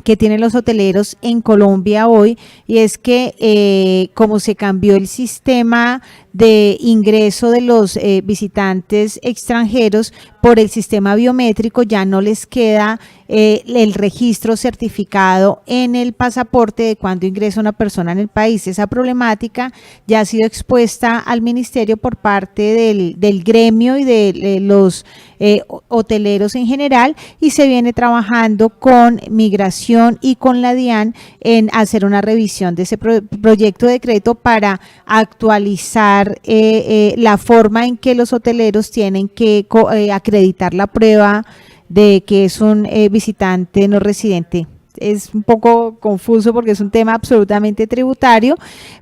que tienen los hoteleros en Colombia hoy, y es que como se cambió el sistema de ingreso de los visitantes extranjeros por el sistema biométrico, ya no les queda el registro certificado en el pasaporte de cuando ingresa una persona en el país. Esa problemática ya ha sido expuesta al ministerio por parte del gremio y de los hoteleros en general, y se viene trabajando con Migración y con la DIAN en hacer una revisión de ese proyecto de decreto para actualizar la forma en que los hoteleros tienen que acreditar la prueba de que es un visitante no residente. Es un poco confuso porque es un tema absolutamente tributario,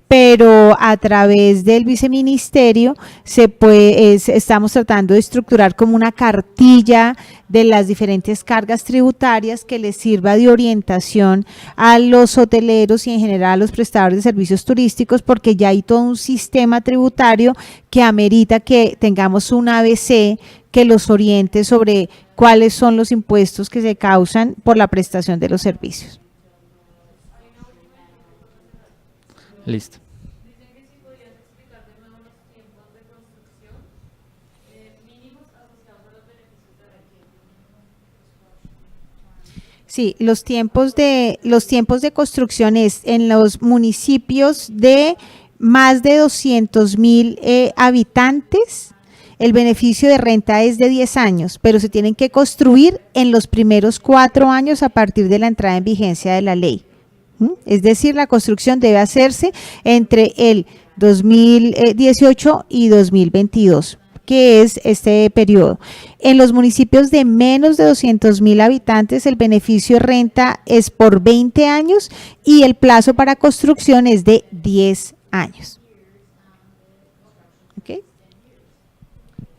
pero a través del viceministerio estamos tratando de estructurar como una cartilla de las diferentes cargas tributarias que les sirva de orientación a los hoteleros y en general a los prestadores de servicios turísticos, porque ya hay todo un sistema tributario que amerita que tengamos un ABC que los oriente sobre cuáles son los impuestos que se causan por la prestación de los servicios. Listo. Dicen que si podías explicar de nuevo los tiempos de construcción mínimos asociados a los beneficios de renta. Sí, los tiempos de construcción es en los municipios de más de 200,000 habitantes. El beneficio de renta es de 10 años, pero se tienen que construir en los primeros 4 años a partir de la entrada en vigencia de la ley. Es decir, la construcción debe hacerse entre el 2018 y 2022, que es este periodo. En los municipios de menos de 200,000 habitantes, el beneficio de renta es por 20 años y el plazo para construcción es de 10 años. ¿Ok?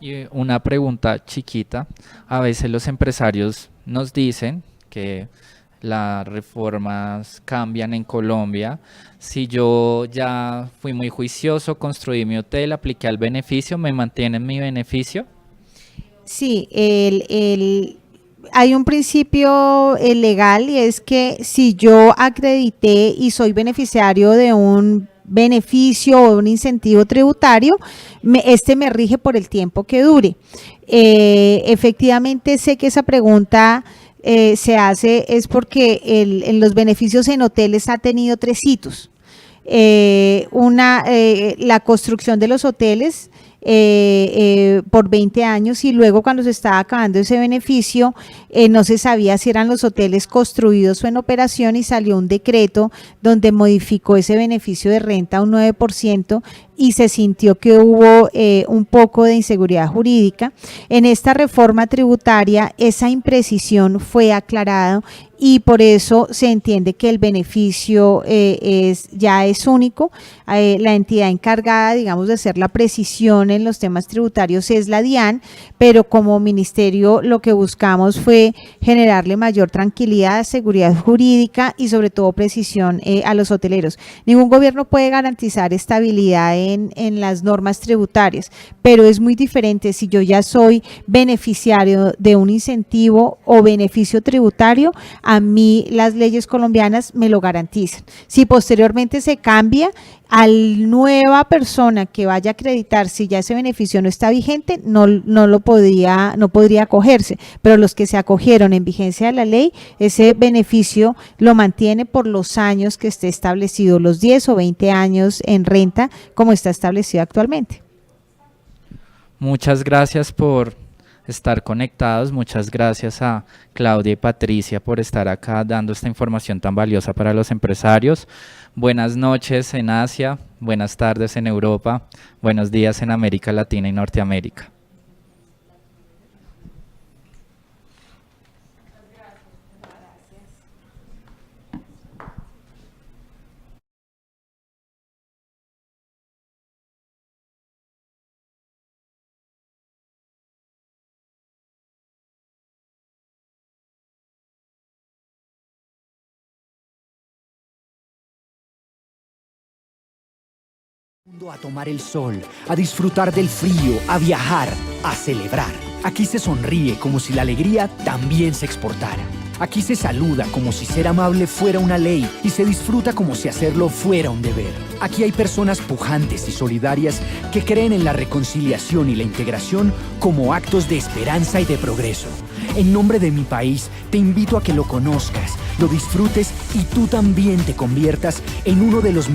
Y una pregunta chiquita, a veces los empresarios nos dicen que las reformas cambian en Colombia. Si yo ya fui muy juicioso, construí mi hotel, apliqué al beneficio, ¿me mantienen mi beneficio? Sí, hay un principio legal, y es que si yo acredité y soy beneficiario de un beneficio o un incentivo tributario, este me rige por el tiempo que dure. Efectivamente, sé que esa pregunta se hace es porque en los beneficios en hoteles ha tenido 3 hitos. La construcción de los hoteles por 20 años, y luego cuando se estaba acabando ese beneficio no se sabía si eran los hoteles construidos o en operación, y salió un decreto donde modificó ese beneficio de renta a un 9% y se sintió que hubo un poco de inseguridad jurídica. En esta reforma tributaria esa imprecisión fue aclarada y por eso se entiende que el beneficio ya es único. La entidad encargada, digamos, de hacer la precisión en los temas tributarios es la DIAN, pero como ministerio lo que buscamos fue generarle mayor tranquilidad, seguridad jurídica y sobre todo precisión a los hoteleros. Ningún gobierno puede garantizar estabilidad en las normas tributarias, pero es muy diferente si yo ya soy beneficiario de un incentivo o beneficio tributario, a mí las leyes colombianas me lo garantizan. Si posteriormente se cambia, a la nueva persona que vaya a acreditar si ya ese beneficio no está vigente, no podría acogerse, pero los que se acogieron en vigencia de la ley, ese beneficio lo mantiene por los años que esté establecido, los 10 o 20 años en renta, como está establecido actualmente. Muchas gracias por estar conectados, muchas gracias a Claudia y Patricia por estar acá dando esta información tan valiosa para los empresarios. Buenas noches en Asia, buenas tardes en Europa, buenos días en América Latina y Norteamérica. A tomar el sol, a disfrutar del frío, a viajar, a celebrar. Aquí se sonríe como si la alegría también se exportara. Aquí se saluda como si ser amable fuera una ley y se disfruta como si hacerlo fuera un deber. Aquí hay personas pujantes y solidarias que creen en la reconciliación y la integración como actos de esperanza y de progreso. En nombre de mi país, te invito a que lo conozcas, lo disfrutes y tú también te conviertas en uno de los